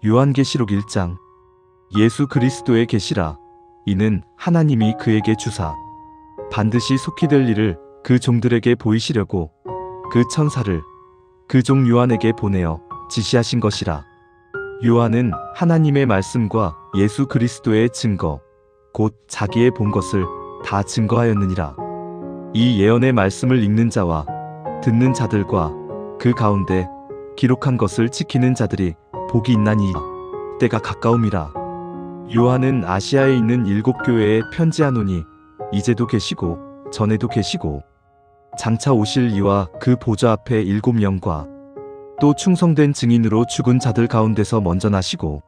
요한계시록 1장. 예수 그리스도의 계시라. 이는 하나님이 그에게 주사 반드시 속히 될 일을 그 종들에게 보이시려고 그 천사를 그 종 요한에게 보내어 지시하신 것이라. 요한은 하나님의 말씀과 예수 그리스도의 증거 곧 자기의 본 것을 다 증거하였느니라. 이 예언의 말씀을 읽는 자와 듣는 자들과 그 가운데 기록한 것을 지키는 자들이 복이 있나니 때가 가까움이라. 요한은 아시아에 있는 7교회에 편지하노니 이제도 계시고 전에도 계시고 장차 오실 이와 그 보좌 앞에 7영과 또 충성된 증인으로 죽은 자들 가운데서 먼저 나시고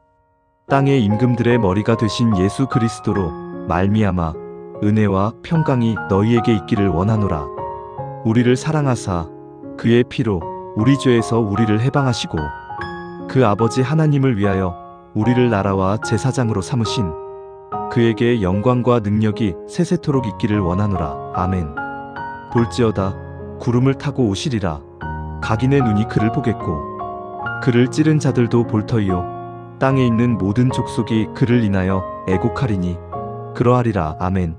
땅의 임금들의 머리가 되신 예수 그리스도로 말미암아 은혜와 평강이 너희에게 있기를 원하노라. 우리를 사랑하사 그의 피로 우리 죄에서 우리를 해방하시고 그 아버지 하나님을 위하여 우리를 나라와 제사장으로 삼으신 그에게 영광과 능력이 세세토록 있기를 원하노라. 아멘. 볼지어다 구름을 타고 오시리라. 각인의 눈이 그를 보겠고 그를 찌른 자들도 볼 터이요 땅에 있는 모든 족속이 그를 인하여 애곡하리니 그러하리라. 아멘.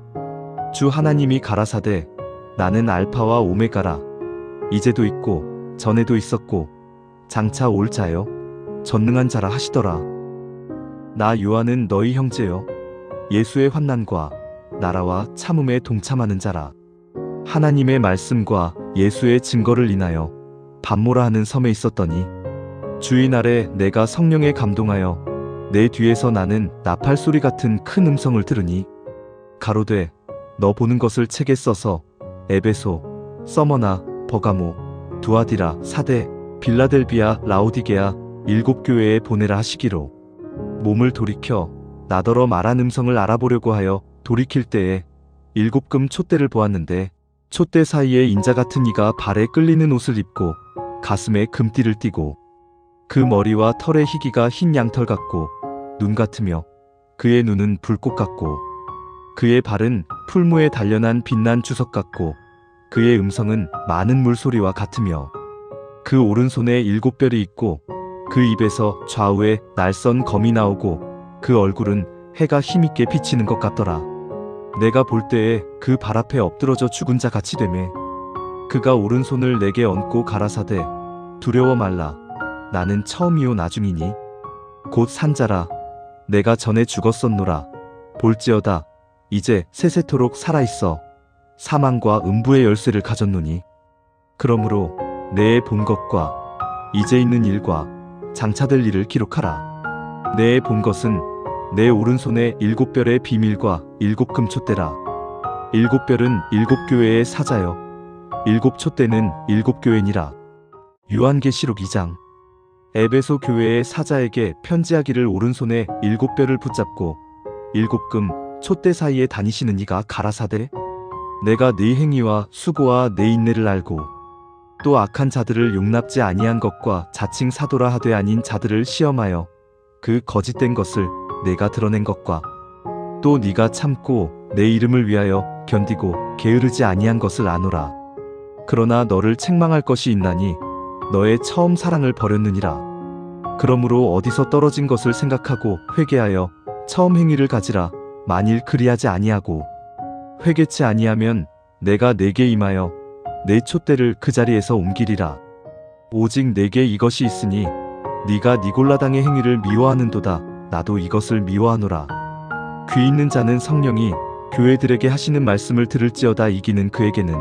주 하나님이 가라사대 나는 알파와 오메가라. 이제도 있고 전에도 있었고 장차 올 자요 전능한 자라 하시더라. 나 요한은 너희 형제요 예수의 환난과 나라와 참음에 동참하는 자라. 하나님의 말씀과 예수의 증거를 인하여 밤모라 하는 섬에 있었더니 주의 날에 내가 성령에 감동하여 내 뒤에서 나는 나팔 소리 같은 큰 음성을 들으니 가로되 너 보는 것을 책에 써서 에베소, 서머나, 버가모, 두아디라, 사대, 빌라델비아, 라오디게아 7교회에 보내라 하시기로 몸을 돌이켜 나더러 말한 음성을 알아보려고 하여 돌이킬 때에 7금 촛대를 보았는데 촛대 사이에 인자 같은 이가 발에 끌리는 옷을 입고 가슴에 금띠를 띠고 그 머리와 털의 희기가 흰 양털 같고 눈 같으며 그의 눈은 불꽃 같고 그의 발은 풀무에 단련한 빛난 주석 같고 그의 음성은 많은 물소리와 같으며 그 오른손에 7별이 있고 그 입에서 좌우에 날선 검이 나오고 그 얼굴은 해가 힘있게 비치는 것 같더라. 내가 볼 때에 그 발 앞에 엎드러져 죽은 자 같이 되매 그가 오른손을 내게 얹고 가라사대 두려워 말라. 나는 처음이요 나중이니 곧 산자라. 내가 전에 죽었었노라. 볼지어다 이제 세세토록 살아있어 사망과 음부의 열쇠를 가졌노니 그러므로 내의 본 것과 이제 있는 일과 장차 될 일을 기록하라. 내의 본 것은 내 오른손에 7별의 비밀과 7금 촛대라. 7별은 7교회의 사자여 7촛대는 7교회니라. 요한계시록 2장. 에베소 교회의 사자에게 편지하기를 오른손에 7별을 붙잡고 7금 촛대 사이에 다니시는 이가 가라사대 내가 네 행위와 수고와 네 인내를 알고 또 악한 자들을 용납지 아니한 것과 자칭 사도라 하되 아닌 자들을 시험하여 그 거짓된 것을 내가 드러낸 것과 또 네가 참고 내 이름을 위하여 견디고 게으르지 아니한 것을 아노라. 그러나 너를 책망할 것이 있나니 너의 처음 사랑을 버렸느니라. 그러므로 어디서 떨어진 것을 생각하고 회개하여 처음 행위를 가지라. 만일 그리하지 아니하고 회개치 아니하면 내가 네게 임하여 내 촛대를 그 자리에서 옮기리라. 오직 내게 이것이 있으니 네가 니골라당의 행위를 미워하는도다. 나도 이것을 미워하노라. 귀 있는 자는 성령이 교회들에게 하시는 말씀을 들을지어다. 이기는 그에게는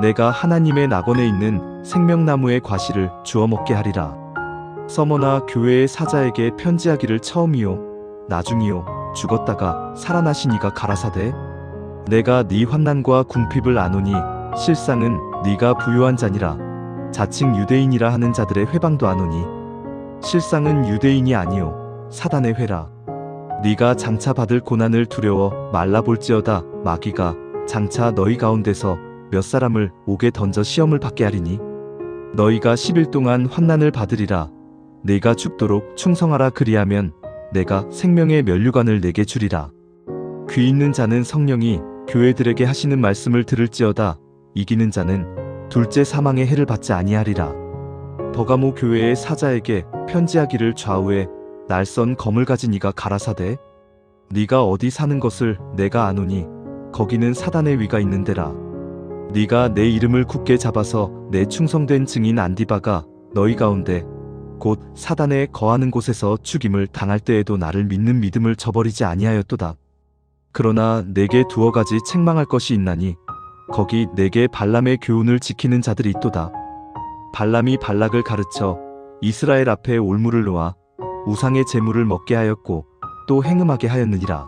내가 하나님의 낙원에 있는 생명나무의 과실을 주워 먹게 하리라. 서머나 교회의 사자에게 편지하기를 처음이요 나중이요 죽었다가 살아나신 이가 가라사대 내가 네 환난과 궁핍을 아노니 실상은 네가 부요한 자니라. 자칭 유대인이라 하는 자들의 회방도 아노니 실상은 유대인이 아니요 사단의 회라. 네가 장차 받을 고난을 두려워 말라볼지어다. 마귀가 장차 너희 가운데서 몇 사람을 옥에 던져 시험을 받게 하리니 너희가 10일 동안 환난을 받으리라. 네가 죽도록 충성하라. 그리하면 내가 생명의 면류관을 내게 주리라. 귀 있는 자는 성령이 교회들에게 하시는 말씀을 들을지어다. 이기는 자는 둘째 사망의 해를 받지 아니하리라. 버가모 교회의 사자에게 편지하기를 좌우에 날선 검을 가진 이가 가라사대 네가 어디 사는 것을 내가 아노니 거기는 사단의 위가 있는 데라. 네가 내 이름을 굳게 잡아서 내 충성된 증인 안디바가 너희 가운데 곧 사단에 거하는 곳에서 죽임을 당할 때에도 나를 믿는 믿음을 저버리지 아니하였도다. 그러나 내게 두어 가지 책망할 것이 있나니 거기 내게 발람의 교훈을 지키는 자들이 있도다. 발람이 발락을 가르쳐 이스라엘 앞에 올무를 놓아 우상의 제물을 먹게 하였고 또 행음하게 하였느니라.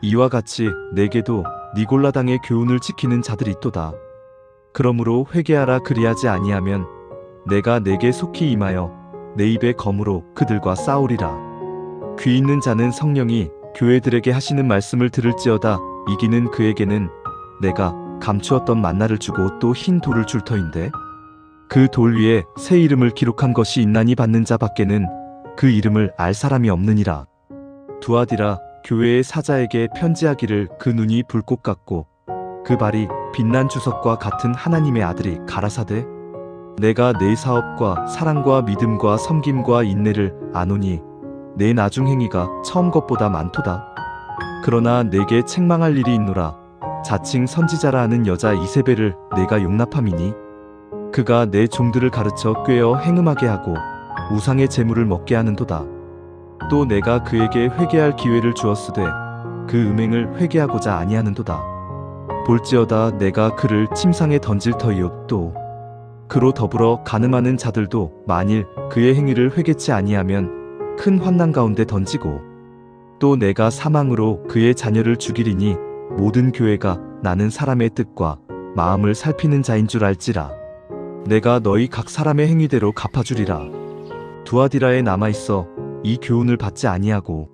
이와 같이 내게도 니골라당의 교훈을 지키는 자들이 있도다. 그러므로 회개하라. 그리하지 아니하면 내가 내게 속히 임하여 내 입의 검으로 그들과 싸우리라. 귀 있는 자는 성령이 교회들에게 하시는 말씀을 들을지어다. 이기는 그에게는 내가 감추었던 만나를 주고 또 흰 돌을 줄 터인데 그 돌 위에 새 이름을 기록한 것이 있나니 받는 자 밖에는 그 이름을 알 사람이 없느니라. 두아디라 교회의 사자에게 편지하기를 그 눈이 불꽃 같고 그 발이 빛난 주석과 같은 하나님의 아들이 가라사대 내가 내 사업과 사랑과 믿음과 섬김과 인내를 아노니 내 나중 행위가 처음 것보다 많도다. 그러나 내게 책망할 일이 있노라. 자칭 선지자라 하는 여자 이세벨을 내가 용납함이니 그가 내 종들을 가르쳐 꾀어 행음하게 하고 우상의 제물을 먹게 하는도다. 또 내가 그에게 회개할 기회를 주었으되 그 음행을 회개하고자 아니하는도다. 볼지어다 내가 그를 침상에 던질 터이요 또 그로 더불어 간음하는 자들도 만일 그의 행위를 회개치 아니하면 큰 환난 가운데 던지고 또 내가 사망으로 그의 자녀를 죽이리니 모든 교회가 나는 사람의 뜻과 마음을 살피는 자인 줄 알지라. 내가 너희 각 사람의 행위대로 갚아주리라. 두아디라에 남아있어 이 교훈을 받지 아니하고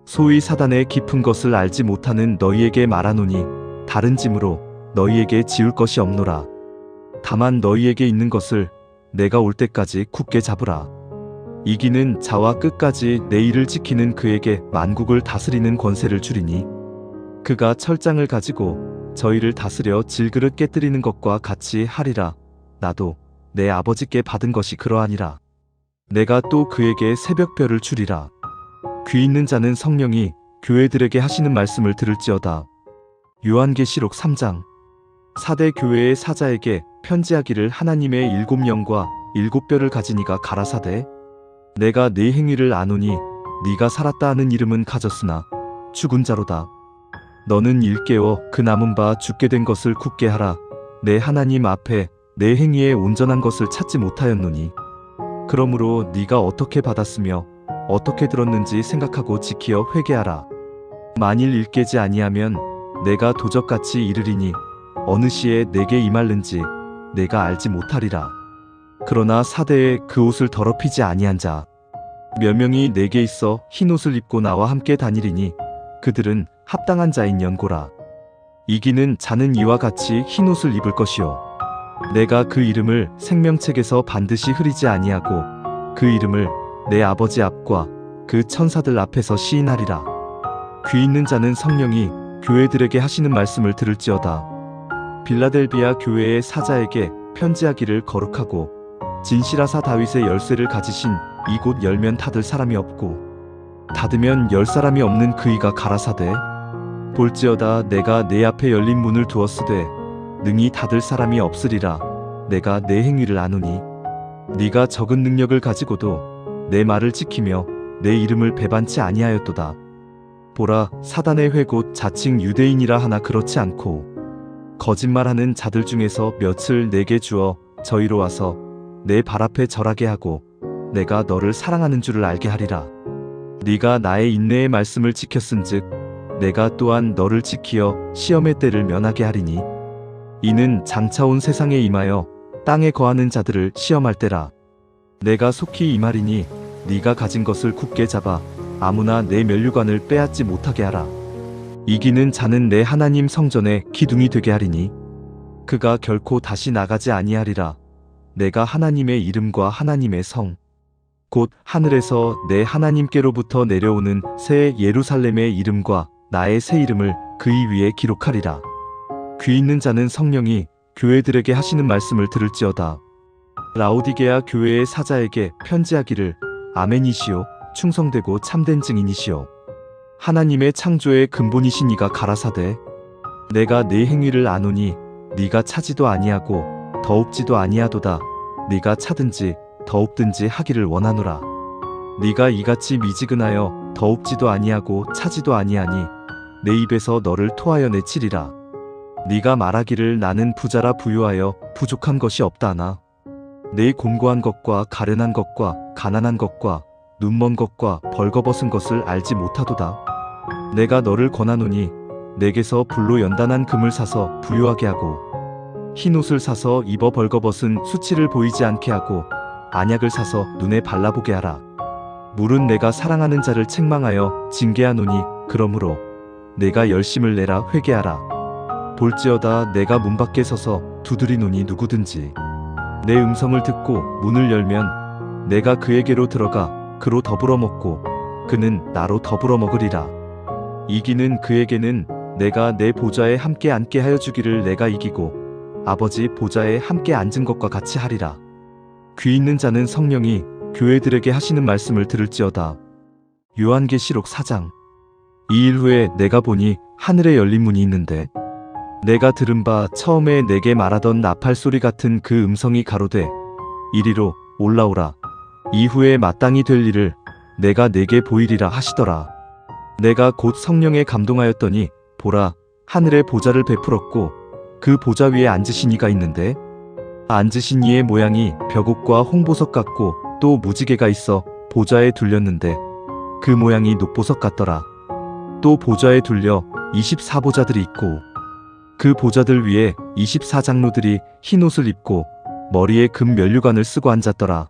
소위 사단의 깊은 것을 알지 못하는 너희에게 말하노니 다른 짐으로 너희에게 지울 것이 없노라. 다만 너희에게 있는 것을 내가 올 때까지 굳게 잡으라. 이기는 자와 끝까지 내 일을 지키는 그에게 만국을 다스리는 권세를 주리니 그가 철장을 가지고 저희를 다스려 질그릇 깨뜨리는 것과 같이 하리라. 나도 내 아버지께 받은 것이 그러하니라. 내가 또 그에게 새벽별을 주리라. 귀 있는 자는 성령이 교회들에게 하시는 말씀을 들을지어다. 요한계시록 3장 사대 교회의 사자에게 편지하기를 하나님의 7영과 7뼈를 가진 이가 가라사대 내가 네 행위를 아노니 네가 살았다 하는 이름은 가졌으나 죽은 자로다. 너는 일깨워 그 남은 바 죽게 된 것을 굳게 하라. 내 하나님 앞에 내 행위에 온전한 것을 찾지 못하였노니 그러므로 네가 어떻게 받았으며 어떻게 들었는지 생각하고 지키어 회개하라. 만일 일깨지 아니하면 내가 도적같이 이르리니 어느 시에 내게 임할는지 내가 알지 못하리라. 그러나 사대에 그 옷을 더럽히지 아니한 자 몇 명이 내게 있어 흰 옷을 입고 나와 함께 다니리니 그들은 합당한 자인 연고라. 이기는 자는 이와 같이 흰 옷을 입을 것이요 내가 그 이름을 생명책에서 반드시 흐리지 아니하고 그 이름을 내 아버지 앞과 그 천사들 앞에서 시인하리라. 귀 있는 자는 성령이 교회들에게 하시는 말씀을 들을지어다. 빌라델비아 교회의 사자에게 편지하기를 거룩하고 진실하사 다윗의 열쇠를 가지신 이곳 열면 닫을 사람이 없고 닫으면 열 사람이 없는 그이가 가라사대 볼지어다 내가 내 앞에 열린 문을 두었으되 능히 닫을 사람이 없으리라. 내가 내 행위를 아노니 네가 적은 능력을 가지고도 내 말을 지키며 내 이름을 배반치 아니하였도다. 보라 사단의 회 곧 자칭 유대인이라 하나 그렇지 않고 거짓말하는 자들 중에서 몇을 내게 주어 저희로 와서 내 발 앞에 절하게 하고 내가 너를 사랑하는 줄을 알게 하리라. 네가 나의 인내의 말씀을 지켰은즉 내가 또한 너를 지키어 시험의 때를 면하게 하리니 이는 장차 온 세상에 임하여 땅에 거하는 자들을 시험할 때라. 내가 속히 임하리니 네가 가진 것을 굳게 잡아 아무나 내 면류관을 빼앗지 못하게 하라. 이기는 자는 내 하나님 성전에 기둥이 되게 하리니 그가 결코 다시 나가지 아니하리라. 내가 하나님의 이름과 하나님의 성 곧 하늘에서 내 하나님께로부터 내려오는 새 예루살렘의 이름과 나의 새 이름을 그의 위에 기록하리라. 귀 있는 자는 성령이 교회들에게 하시는 말씀을 들을지어다. 라오디게아 교회의 사자에게 편지하기를 아멘이시오 충성되고 참된 증인이시오. 하나님의 창조의 근본이신 이가 가라사대 내가 네 행위를 아노니 네가 차지도 아니하고 더웁지도 아니하도다. 네가 차든지 더웁든지 하기를 원하노라. 네가 이같이 미지근하여 더웁지도 아니하고 차지도 아니하니 내 입에서 너를 토하여 내치리라. 네가 말하기를 나는 부자라 부유하여 부족한 것이 없다나 내 곤고한 것과 가련한 것과 가난한 것과 눈먼 것과 벌거벗은 것을 알지 못하도다. 내가 너를 권하노니 내게서 불로 연단한 금을 사서 부유하게 하고 흰 옷을 사서 입어 벌거벗은 수치를 보이지 않게 하고 안약을 사서 눈에 발라보게 하라. 물은 내가 사랑하는 자를 책망하여 징계하노니 그러므로 내가 열심을 내라 회개하라. 볼지어다 내가 문 밖에 서서 두드리노니 누구든지 내 음성을 듣고 문을 열면 내가 그에게로 들어가 그로 더불어 먹고 그는 나로 더불어 먹으리라. 이기는 그에게는 내가 내 보좌에 함께 앉게 하여 주기를 내가 이기고 아버지 보좌에 함께 앉은 것과 같이 하리라. 귀 있는 자는 성령이 교회들에게 하시는 말씀을 들을지어다. 요한계시록 4장. 이 일 후에 내가 보니 하늘에 열린 문이 있는데 내가 들은 바 처음에 내게 말하던 나팔 소리 같은 그 음성이 가로되 이리로 올라오라. 이후에 마땅히 될 일을 내가 내게 보이리라 하시더라. 내가 곧 성령에 감동하였더니 보라 하늘에 보좌를 베풀었고 그 보좌 위에 앉으신 이가 있는데 앉으신 이의 모양이 벽옥과 홍보석 같고 또 무지개가 있어 보좌에 둘렸는데 그 모양이 녹보석 같더라. 또 보좌에 둘려 24보좌들이 있고 그 보좌들 위에 24장로들이 흰 옷을 입고 머리에 금 면류관을 쓰고 앉았더라.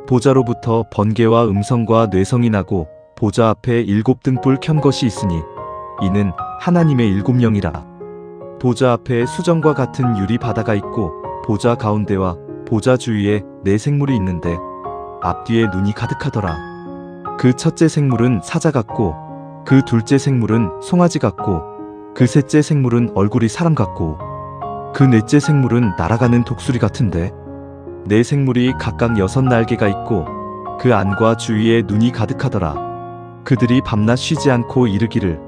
보좌로부터 번개와 음성과 뇌성이 나고 보좌 앞에 7 등불 켠 것이 있으니 이는 하나님의 7 영이라. 보좌 앞에 수정과 같은 유리 바다가 있고 보좌 가운데와 보좌 주위에 4 생물이 있는데 앞뒤에 눈이 가득하더라. 그 첫째 생물은 사자 같고 그 둘째 생물은 송아지 같고 그 셋째 생물은 얼굴이 사람 같고 그 넷째 생물은 날아가는 독수리 같은데 4 생물이 각각 6 날개가 있고 그 안과 주위에 눈이 가득하더라. 그들이 밤낮 쉬지 않고 이르기를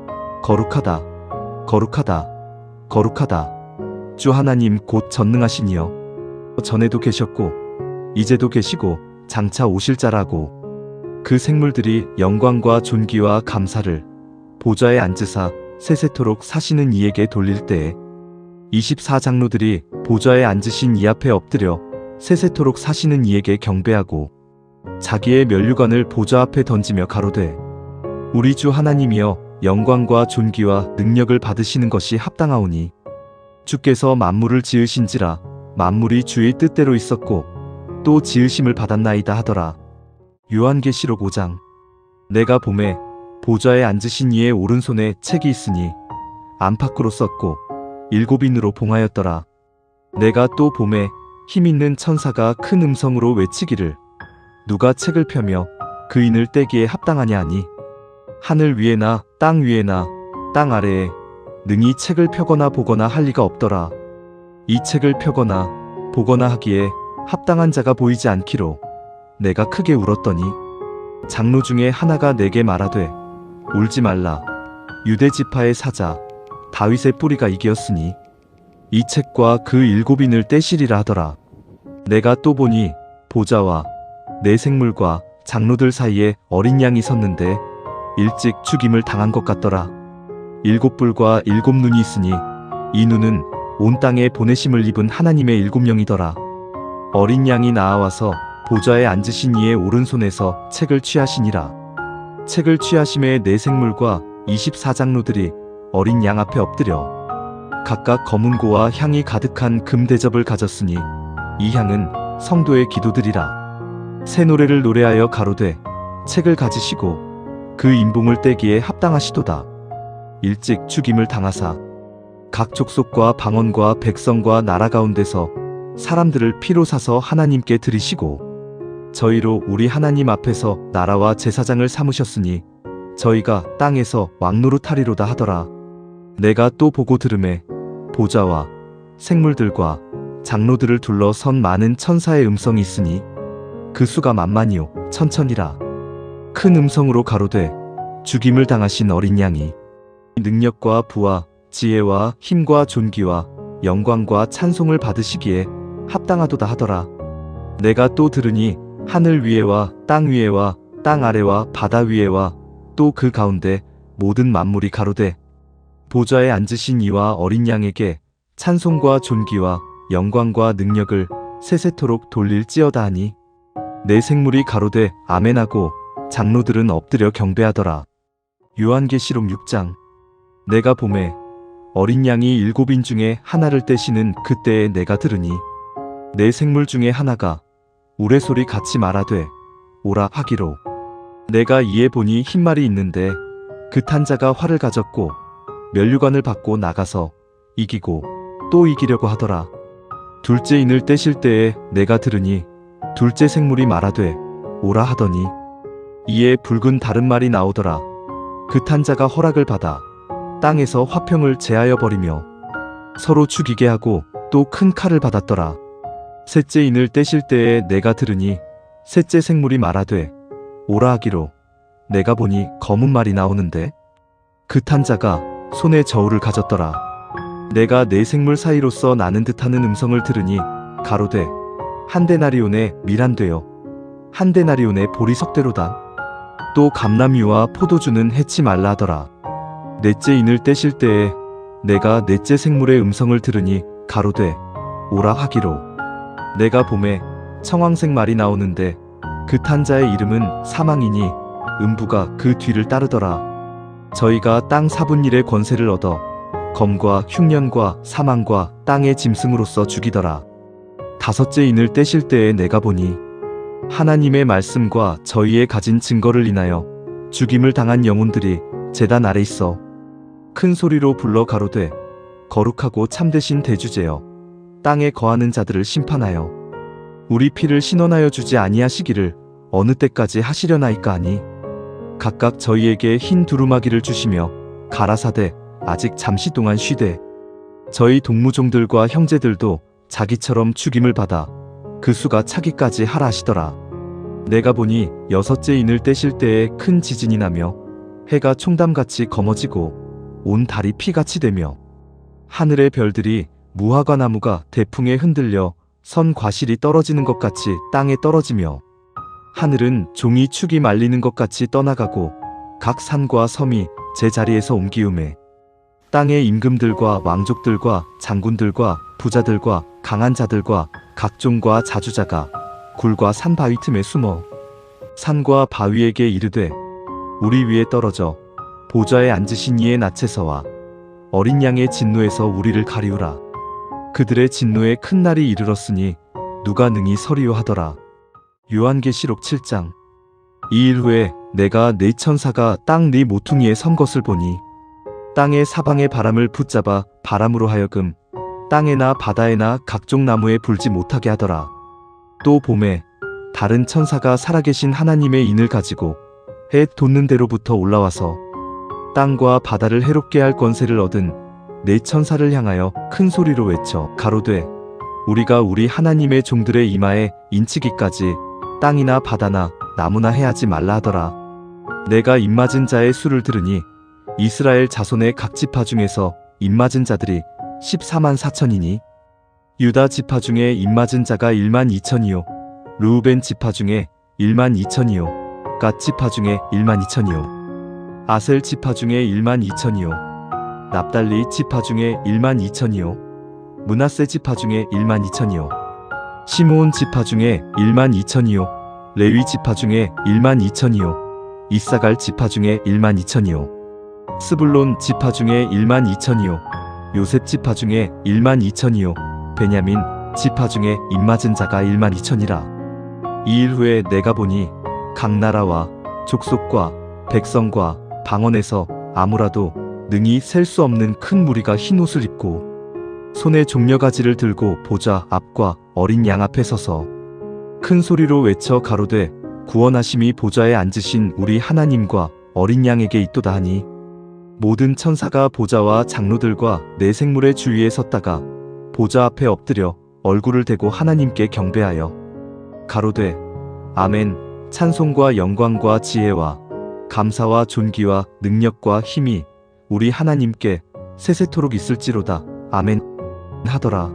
거룩하다 거룩하다 거룩하다 주 하나님 곧 전능하시니여 전에도 계셨고 이제도 계시고 장차 오실 자라고. 그 생물들이 영광과 존귀와 감사를 보좌에 앉으사 세세토록 사시는 이에게 돌릴 때에 24장로들이 보좌에 앉으신 이 앞에 엎드려 세세토록 사시는 이에게 경배하고 자기의 면류관을 보좌 앞에 던지며 가로되 우리 주 하나님이여 영광과 존귀와 능력을 받으시는 것이 합당하오니 주께서 만물을 지으신지라 만물이 주의 뜻대로 있었고 또 지으심을 받았나이다 하더라. 요한계시록 5장. 내가 보매 보좌에 앉으신 이의 오른손에 책이 있으니 안팎으로 썼고 7인으로 봉하였더라. 내가 또 보매 힘있는 천사가 큰 음성으로 외치기를 누가 책을 펴며 그 인을 떼기에 합당하냐 하니 하늘 위에나 땅 위에나 땅 아래에 능히 책을 펴거나 보거나 할 리가 없더라. 이 책을 펴거나 보거나 하기에 합당한 자가 보이지 않기로 내가 크게 울었더니 장로 중에 하나가 내게 말하되 울지 말라. 유대 지파의 사자 다윗의 뿌리가 이기었으니 이 책과 그 7인을 떼시리라 하더라. 내가 또 보니 보좌와 4 생물과 장로들 사이에 어린 양이 섰는데 일찍 죽임을 당한 것 같더라. 7뿔과 7눈이 있으니 이 눈은 온 땅에 보내심을 입은 하나님의 7 영이더라. 어린 양이 나아와서 보좌에 앉으신 이의 오른손에서 책을 취하시니라. 책을 취하심에 4 생물과 24장로들이 어린 양 앞에 엎드려 각각 검은 고와 향이 가득한 금 대접을 가졌으니 이 향은 성도의 기도들이라. 새 노래를 노래하여 가로되 책을 가지시고 그 인봉을 떼기에 합당하시도다. 일찍 죽임을 당하사 각 족속과 방언과 백성과 나라 가운데서 사람들을 피로 사서 하나님께 드리시고 저희로 우리 하나님 앞에서 나라와 제사장을 삼으셨으니 저희가 땅에서 왕노릇하리로다 하더라. 내가 또 보고 들으매 보좌와 생물들과 장로들을 둘러 선 많은 천사의 음성이 있으니 그 수가 만만이요 천천이라. 큰 음성으로 가로되 죽임을 당하신 어린 양이 능력과 부와 지혜와 힘과 존귀와 영광과 찬송을 받으시기에 합당하도다 하더라. 내가 또 들으니 하늘 위에와 땅 위에와 땅 아래와 바다 위에와 또 그 가운데 모든 만물이 가로되 보좌에 앉으신 이와 어린 양에게 찬송과 존귀와 영광과 능력을 세세토록 돌릴지어다 하니 내 생물이 가로되 아멘하고 장로들은 엎드려 경배하더라. 요한계시록 6장. 내가 보매 어린 양이 7인 중에 하나를 떼시는 그때에 내가 들으니 내 생물 중에 하나가 우레소리 같이 말하되 오라 하기로. 내가 이에 보니 흰말이 있는데 그 탄 자가 활을 가졌고 면류관을 받고 나가서 이기고 또 이기려고 하더라. 둘째 인을 떼실 때에 내가 들으니 둘째 생물이 말하되 오라 하더니 이에 붉은 다른 말이 나오더라. 그 탄 자가 허락을 받아 땅에서 화평을 제하여 버리며 서로 죽이게 하고 또 큰 칼을 받았더라. 셋째 인을 떼실 때에 내가 들으니 셋째 생물이 말하되 오라 하기로. 내가 보니 검은 말이 나오는데 그 탄 자가 손에 저울을 가졌더라. 내가 내 생물 사이로서 나는 듯하는 음성을 들으니 가로되 한 데나리온에 밀한되어 한 데나리온에 보리석대로다. 또 감람유와 포도주는 해치 말라 하더라. 넷째 인을 떼실 때에 내가 넷째 생물의 음성을 들으니 가로되 오라 하기로. 내가 보매 청황색 말이 나오는데 그 탄 자의 이름은 사망이니 음부가 그 뒤를 따르더라. 저희가 땅 4분의 1의 권세를 얻어 검과 흉년과 사망과 땅의 짐승으로서 죽이더라. 다섯째 인을 떼실 때에 내가 보니 하나님의 말씀과 저희의 가진 증거를 인하여 죽임을 당한 영혼들이 제단 아래 있어 큰 소리로 불러 가로되 거룩하고 참되신 대주제여 땅에 거하는 자들을 심판하여 우리 피를 신원하여 주지 아니하시기를 어느 때까지 하시려나이까 하니 각각 저희에게 흰 두루마기를 주시며 가라사대 아직 잠시 동안 쉬되 저희 동무종들과 형제들도 자기처럼 죽임을 받아 그 수가 차기까지 하라 하시더라. 내가 보니 여섯째 인을 떼실 때에 큰 지진이 나며 해가 총담같이 검어지고 온 달이 피같이 되며 하늘의 별들이 무화과 나무가 대풍에 흔들려 선 과실이 떨어지는 것 같이 땅에 떨어지며 하늘은 종이 축이 말리는 것 같이 떠나가고 각 산과 섬이 제 자리에서 옮기우매 땅의 임금들과 왕족들과 장군들과 부자들과 강한 자들과 각종과 자주자가 굴과 산 바위 틈에 숨어 산과 바위에게 이르되 우리 위에 떨어져 보좌에 앉으신 이의 낯에서와 어린 양의 진노에서 우리를 가리우라. 그들의 진노에 큰 날이 이르렀으니 누가 능히 서리요 하더라. 요한계시록 7장. 이 일 후에 내가 네 천사가 땅 네 모퉁이에 선 것을 보니 땅의 사방의 바람을 붙잡아 바람으로 하여금 땅에나 바다에나 각종 나무에 불지 못하게 하더라. 또 봄에 다른 천사가 살아계신 하나님의 인을 가지고 해 돋는 데로부터 올라와서 땅과 바다를 해롭게 할 권세를 얻은 네 천사를 향하여 큰 소리로 외쳐 가로되 우리가 우리 하나님의 종들의 이마에 인치기까지 땅이나 바다나 나무나 해하지 말라 하더라. 내가 입맞은 자의 수를 들으니 이스라엘 자손의 각 지파 중에서 입맞은 자들이 14만 4천이니 유다 지파 중에 입맞은 자가 1만 2천이요 르우벤 지파 중에 1만 2천이요 갓 지파 중에 1만 2천이요 아셀 지파 중에 1만 2천이요 납달리 지파 중에 1만 2천이요 므낫세 지파 중에 1만 2천이요 시므온 지파 중에 1만 2천이요 레위 지파 중에 1만 2천이요 이사갈 지파 중에 1만 2천이요 스불론 지파 중에 1만 2천이요 요셉 지파 중에 1만 2천이요 베냐민 지파 중에 입맞은 자가 1만 2천이라. 이 일 후에 내가 보니 각 나라와 족속과 백성과 방언에서 아무라도 능히 셀 수 없는 큰 무리가 흰 옷을 입고 손에 종려가지를 들고 보좌 앞과 어린 양 앞에 서서 큰 소리로 외쳐 가로되 구원하심이 보좌에 앉으신 우리 하나님과 어린 양에게 있도다 하니 모든 천사가 보좌와 장로들과 내 생물의 주위에 섰다가 보좌 앞에 엎드려 얼굴을 대고 하나님께 경배하여 가로되 아멘 찬송과 영광과 지혜와 감사와 존귀와 능력과 힘이 우리 하나님께 세세토록 있을지로다. 아멘 하더라.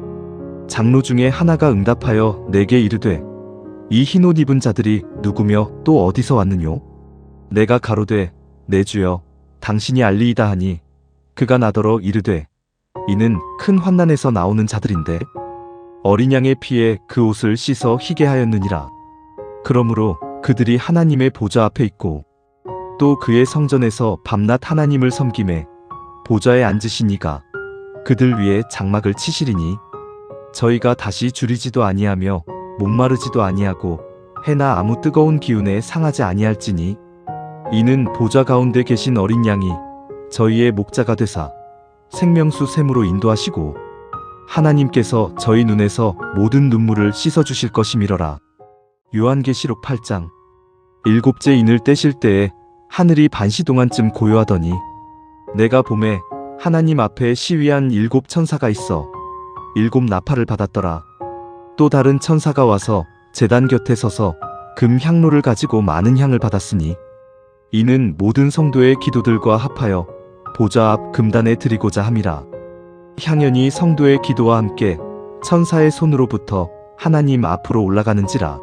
장로 중에 하나가 응답하여 내게 이르되 이 흰옷 입은 자들이 누구며 또 어디서 왔느뇨? 내가 가로되 내 주여 당신이 알리이다 하니 그가 나더러 이르되 이는 큰 환난에서 나오는 자들인데 어린 양의 피에 그 옷을 씻어 희게 하였느니라. 그러므로 그들이 하나님의 보좌 앞에 있고 또 그의 성전에서 밤낮 하나님을 섬김에 보좌에 앉으신 이가 그들 위에 장막을 치시리니 저희가 다시 줄이지도 아니하며 목마르지도 아니하고 해나 아무 뜨거운 기운에 상하지 아니할지니 이는 보좌 가운데 계신 어린 양이 저희의 목자가 되사 생명수 샘으로 인도하시고 하나님께서 저희 눈에서 모든 눈물을 씻어주실 것이미러라. 요한계시록 8장. 일곱째 인을 떼실 때에 하늘이 반시 동안쯤 고요하더니 내가 보매 하나님 앞에 시위한 7 천사가 있어 7 나팔을 받았더라. 또 다른 천사가 와서 제단 곁에 서서 금 향로를 가지고 많은 향을 받았으니 이는 모든 성도의 기도들과 합하여 보좌 앞 금단에 드리고자 함이라. 향연이 성도의 기도와 함께 천사의 손으로부터 하나님 앞으로 올라가는지라.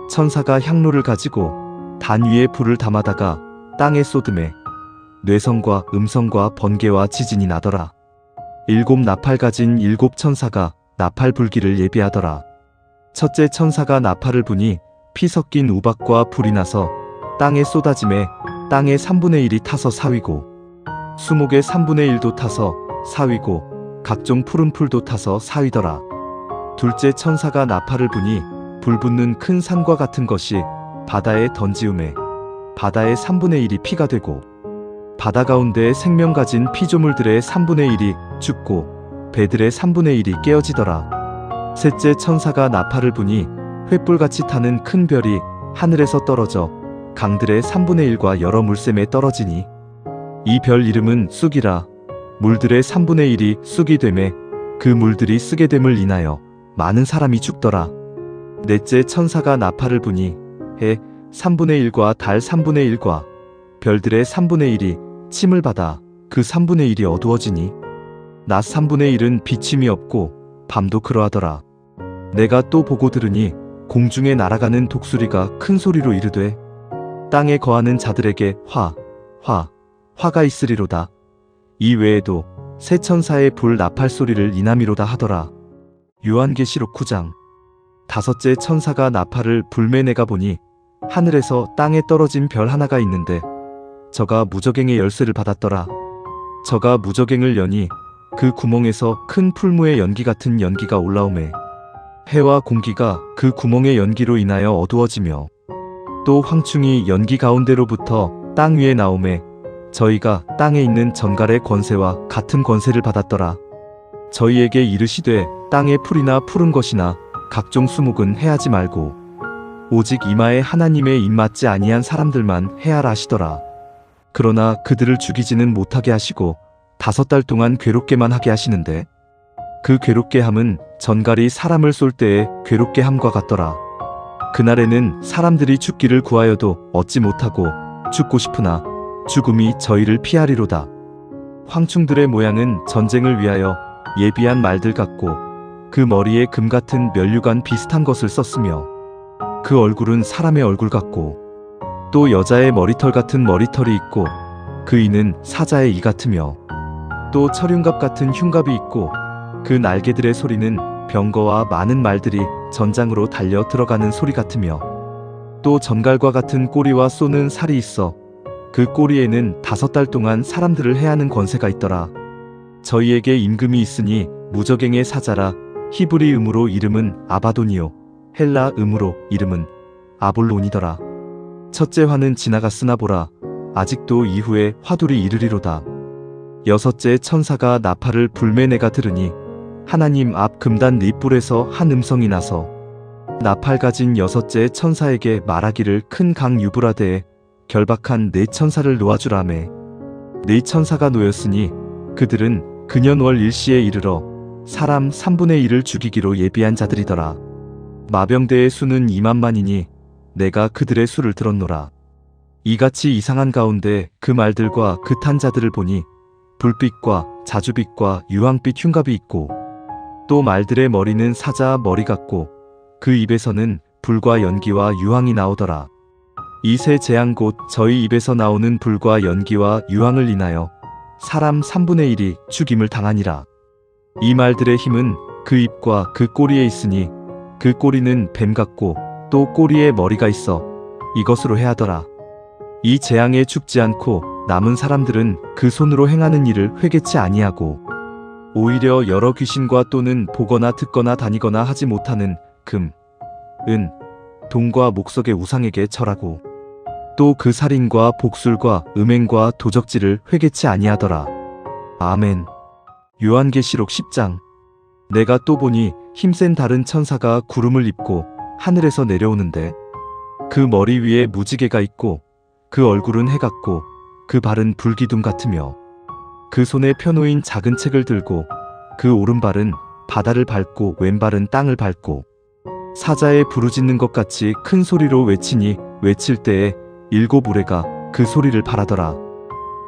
천사가 향로를 가지고 단 위에 불을 담아다가 땅에 쏟음에 뇌성과 음성과 번개와 지진이 나더라. 7 나팔 가진 7 천사가 나팔 불기를 예비하더라. 첫째 천사가 나팔을 부니 피 섞인 우박과 불이 나서 땅에 쏟아짐에 땅의 3분의 1이 타서 사위고 수목의 3분의 1도 타서 사위고 각종 푸른 풀도 타서 사위더라. 둘째 천사가 나팔을 부니 불 붙는 큰 산과 같은 것이 바다에 던지음에 바다의 3분의 1이 피가 되고 바다 가운데 생명 가진 피조물들의 3분의 1이 죽고 배들의 3분의 1이 깨어지더라. 셋째 천사가 나팔을 부니 횃불같이 타는 큰 별이 하늘에서 떨어져 강들의 3분의 1과 여러 물샘에 떨어지니 이 별 이름은 쑥이라. 물들의 3분의 1이 쑥이 되매 그 물들이 쓰게 됨을 인하여 많은 사람이 죽더라. 넷째 천사가 나팔을 부니 해 3분의 1과 달 3분의 1과 별들의 3분의 1이 침을 받아 그 3분의 1이 어두워지니 낮 3분의 1은 비침이 없고 밤도 그러하더라. 내가 또 보고 들으니 공중에 날아가는 독수리가 큰 소리로 이르되 땅에 거하는 자들에게 화가 있으리로다. 이 외에도 세 천사의 불 나팔 소리를 인함이로다 하더라. 요한계시록 9장. 다섯째 천사가 나팔을 불매 내가 보니 하늘에서 땅에 떨어진 별 하나가 있는데 저가 무저갱의 열쇠를 받았더라. 저가 무저갱을 여니 그 구멍에서 큰 풀무의 연기 같은 연기가 올라오매 해와 공기가 그 구멍의 연기로 인하여 어두워지며 또 황충이 연기 가운데로부터 땅 위에 나오매 저희가 땅에 있는 전갈의 권세와 같은 권세를 받았더라. 저희에게 이르시되 땅의 풀이나 푸른 것이나 각종 수목은 해하지 말고 오직 이마에 하나님의 입맞지 아니한 사람들만 해하라 하시더라. 그러나 그들을 죽이지는 못하게 하시고 5달 동안 괴롭게만 하게 하시는데 그 괴롭게 함은 전갈이 사람을 쏠 때에 괴롭게 함과 같더라. 그날에는 사람들이 죽기를 구하여도 얻지 못하고 죽고 싶으나 죽음이 저희를 피하리로다. 황충들의 모양은 전쟁을 위하여 예비한 말들 같고 그 머리에 금 같은 면류관 비슷한 것을 썼으며 그 얼굴은 사람의 얼굴 같고 또 여자의 머리털 같은 머리털이 있고 그 이는 사자의 이 같으며 또 철흉갑 같은 흉갑이 있고 그 날개들의 소리는 병거와 많은 말들이 전장으로 달려 들어가는 소리 같으며 또 전갈과 같은 꼬리와 쏘는 살이 있어 그 꼬리에는 5달 동안 사람들을 해하는 권세가 있더라. 저희에게 임금이 있으니 무저갱의 사자라. 히브리 음으로 이름은 아바돈이요 헬라 음으로 이름은 아볼론이더라. 첫째 화는 지나갔으나 보라 아직도 이후에 화둘이 이르리로다. 여섯째 천사가 나팔을 불매 내가 들으니 하나님 앞 금단 립불에서 한 음성이 나서 나팔 가진 여섯째 천사에게 말하기를 큰 강 유브라데에 결박한 4 천사를 놓아주라매 4 천사가 놓였으니 그들은 근현월 일시에 이르러 사람 3분의 1을 죽이기로 예비한 자들이더라. 마병대의 수는 2만만이니 내가 그들의 수를 들었노라. 이같이 이상한 가운데 그 말들과 그 탄 자들을 보니 불빛과 자주빛과 유황빛 흉갑이 있고 또 말들의 머리는 사자 머리 같고 그 입에서는 불과 연기와 유황이 나오더라. 이 세 재앙 곧 저희 입에서 나오는 불과 연기와 유황을 인하여 사람 3분의 1이 죽임을 당하니라. 이 말들의 힘은 그 입과 그 꼬리에 있으니 그 꼬리는 뱀 같고 또 꼬리에 머리가 있어 이것으로 해하더라. 이 재앙에 죽지 않고 남은 사람들은 그 손으로 행하는 일을 회개치 아니하고 오히려 여러 귀신과 또는 보거나 듣거나 다니거나 하지 못하는 금, 은, 동과 목석의 우상에게 절하고 또 그 살인과 복술과 음행과 도적질을 회개치 아니하더라. 아멘. 요한계시록 10장. 내가 또 보니 힘센 다른 천사가 구름을 입고 하늘에서 내려오는데 그 머리 위에 무지개가 있고 그 얼굴은 해 같고 그 발은 불기둥 같으며 그 손에 펴놓인 작은 책을 들고 그 오른발은 바다를 밟고 왼발은 땅을 밟고 사자의 부르짖는 것 같이 큰 소리로 외치니 외칠 때에 7 우레가 그 소리를 발하더라.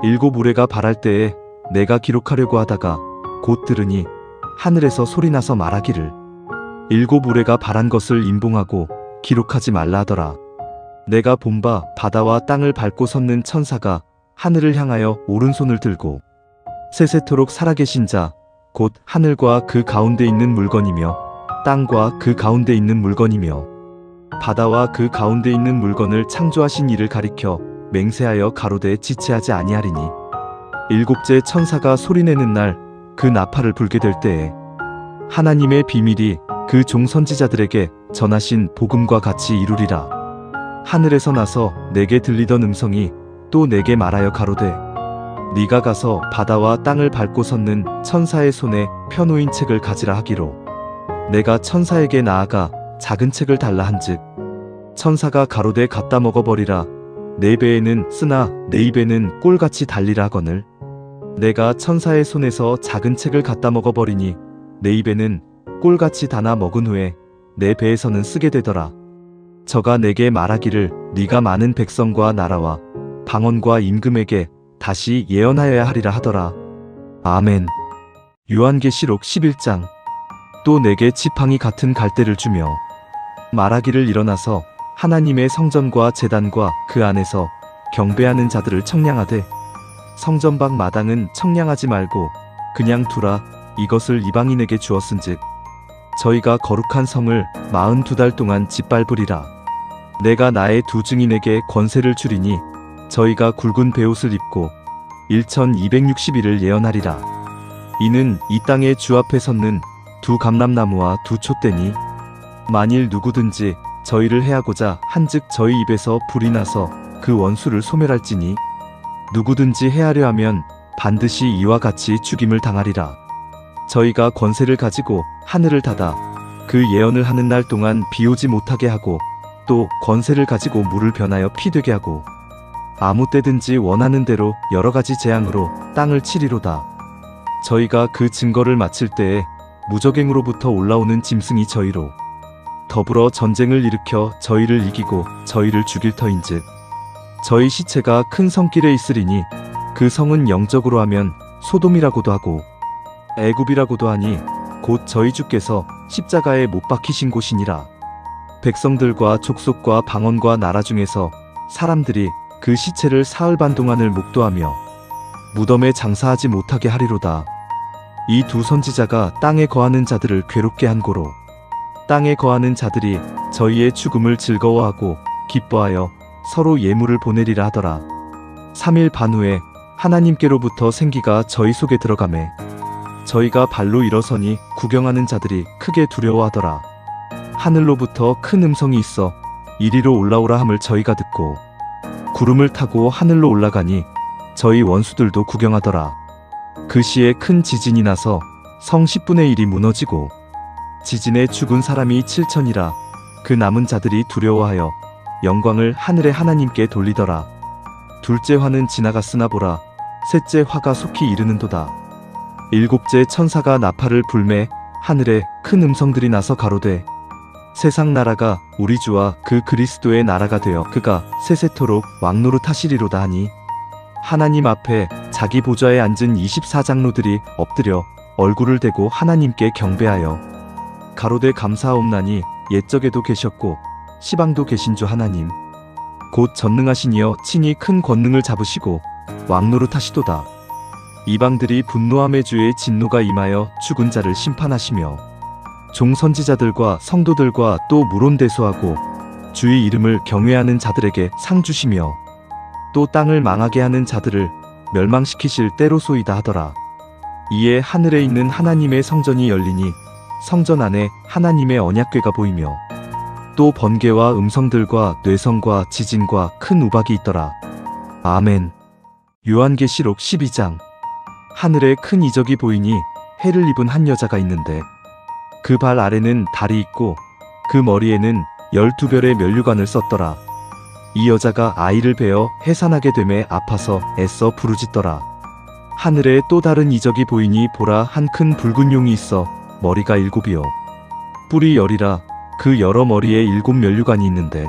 7 우레가 발할 때에 내가 기록하려고 하다가 곧 들으니 하늘에서 소리나서 말하기를 7 우레가 발한 것을 임봉하고 기록하지 말라 하더라. 내가 본 바 바다와 땅을 밟고 섰는 천사가 하늘을 향하여 오른손을 들고 세세토록 살아계신 자 곧 하늘과 그 가운데 있는 물건이며 땅과 그 가운데 있는 물건이며 바다와 그 가운데 있는 물건을 창조하신 이를 가리켜 맹세하여 가로되 지체하지 아니하리니 7째 천사가 소리내는 날 그 나팔을 불게 될 때에 하나님의 비밀이 그 종 선지자들에게 전하신 복음과 같이 이루리라. 하늘에서 나서 내게 들리던 음성이 또 내게 말하여 가로되 네가 가서 바다와 땅을 밟고 섰는 천사의 손에 펴놓인 책을 가지라 하기로 내가 천사에게 나아가 작은 책을 달라 한즉 천사가 가로되 갖다 먹어버리라. 내 배에는 쓰나 내 입에는 꿀같이 달리라 하거늘 내가 천사의 손에서 작은 책을 갖다 먹어버리니 내 입에는 꿀같이 다나 먹은 후에 내 배에서는 쓰게 되더라. 저가 내게 말하기를 네가 많은 백성과 나라와 방언과 임금에게 다시 예언하여야 하리라 하더라. 아멘. 요한계시록 11장. 또 내게 지팡이 같은 갈대를 주며 말하기를 일어나서 하나님의 성전과 제단과 그 안에서 경배하는 자들을 청량하되 성전 밖 마당은 청량하지 말고 그냥 두라. 이것을 이방인에게 주었은즉 저희가 거룩한 성을 42달 동안 짓밟으리라. 내가 나의 두 증인에게 권세를 주리니 저희가 굵은 베옷을 입고 1260일을 예언하리라. 이는 이 땅의 주 앞에 섰는 두 감람나무와 두 촛대니 만일 누구든지 저희를 해하고자 한즉 저희 입에서 불이 나서 그 원수를 소멸할지니 누구든지 해하려 하면 반드시 이와 같이 죽임을 당하리라. 저희가 권세를 가지고 하늘을 닫아 그 예언을 하는 날 동안 비 오지 못하게 하고 또 권세를 가지고 물을 변하여 피 되게 하고 아무 때든지 원하는 대로 여러 가지 재앙으로 땅을 치리로다. 저희가 그 증거를 마칠 때에 무적행으로부터 올라오는 짐승이 저희로 더불어 전쟁을 일으켜 저희를 이기고 저희를 죽일 터인즉 저희 시체가 큰 성길에 있으리니 그 성은 영적으로 하면 소돔이라고도 하고 애굽이라고도 하니 곧 저희 주께서 십자가에 못 박히신 곳이니라. 백성들과 족속과 방언과 나라 중에서 사람들이 그 시체를 사흘 반 동안을 목도하며 무덤에 장사하지 못하게 하리로다. 이 두 선지자가 땅에 거하는 자들을 괴롭게 한 고로 땅에 거하는 자들이 저희의 죽음을 즐거워하고 기뻐하여 서로 예물을 보내리라 하더라. 3일 반 후에 하나님께로부터 생기가 저희 속에 들어가매 저희가 발로 일어서니 구경하는 자들이 크게 두려워하더라. 하늘로부터 큰 음성이 있어 이리로 올라오라 함을 저희가 듣고 구름을 타고 하늘로 올라가니 저희 원수들도 구경하더라. 그 시에 큰 지진이 나서 성 10분의 1이 무너지고 지진에 죽은 사람이 7천이라. 그 남은 자들이 두려워하여 영광을 하늘의 하나님께 돌리더라. 둘째 화는 지나갔으나 보라 셋째 화가 속히 이르는도다. 7째 천사가 나팔을 불매 하늘에 큰 음성들이 나서 가로되 세상 나라가 우리 주와 그 그리스도의 나라가 되어 그가 세세토록 왕노릇 하시리로다 하니 하나님 앞에 자기 보좌에 앉은 24장로들이 엎드려 얼굴을 대고 하나님께 경배하여 가로되 감사하옵나니 옛적에도 계셨고 시방도 계신 주 하나님 곧 전능하신 이여 친히 큰 권능을 잡으시고 왕노릇 하시도다. 이방들이 분노함에 주의 진노가 임하여 죽은 자를 심판하시며 종 선지자들과 성도들과 또 물온대소하고 주의 이름을 경외하는 자들에게 상 주시며 또 땅을 망하게 하는 자들을 멸망시키실 때로소이다 하더라. 이에 하늘에 있는 하나님의 성전이 열리니 성전 안에 하나님의 언약궤가 보이며 또 번개와 음성들과 뇌성과 지진과 큰 우박이 있더라. 아멘. 요한계시록 12장. 하늘에 큰 이적이 보이니 해를 입은 한 여자가 있는데 그 발 아래는 달이 있고 그 머리에는 12별의 면류관을 썼더라. 이 여자가 아이를 베어 해산하게 되매 아파서 애써 부르짖더라. 하늘에 또 다른 이적이 보이니 보라 한 큰 붉은 용이 있어 머리가 7이요 뿔이 10이라 그 여러 머리에 7 면류관이 있는데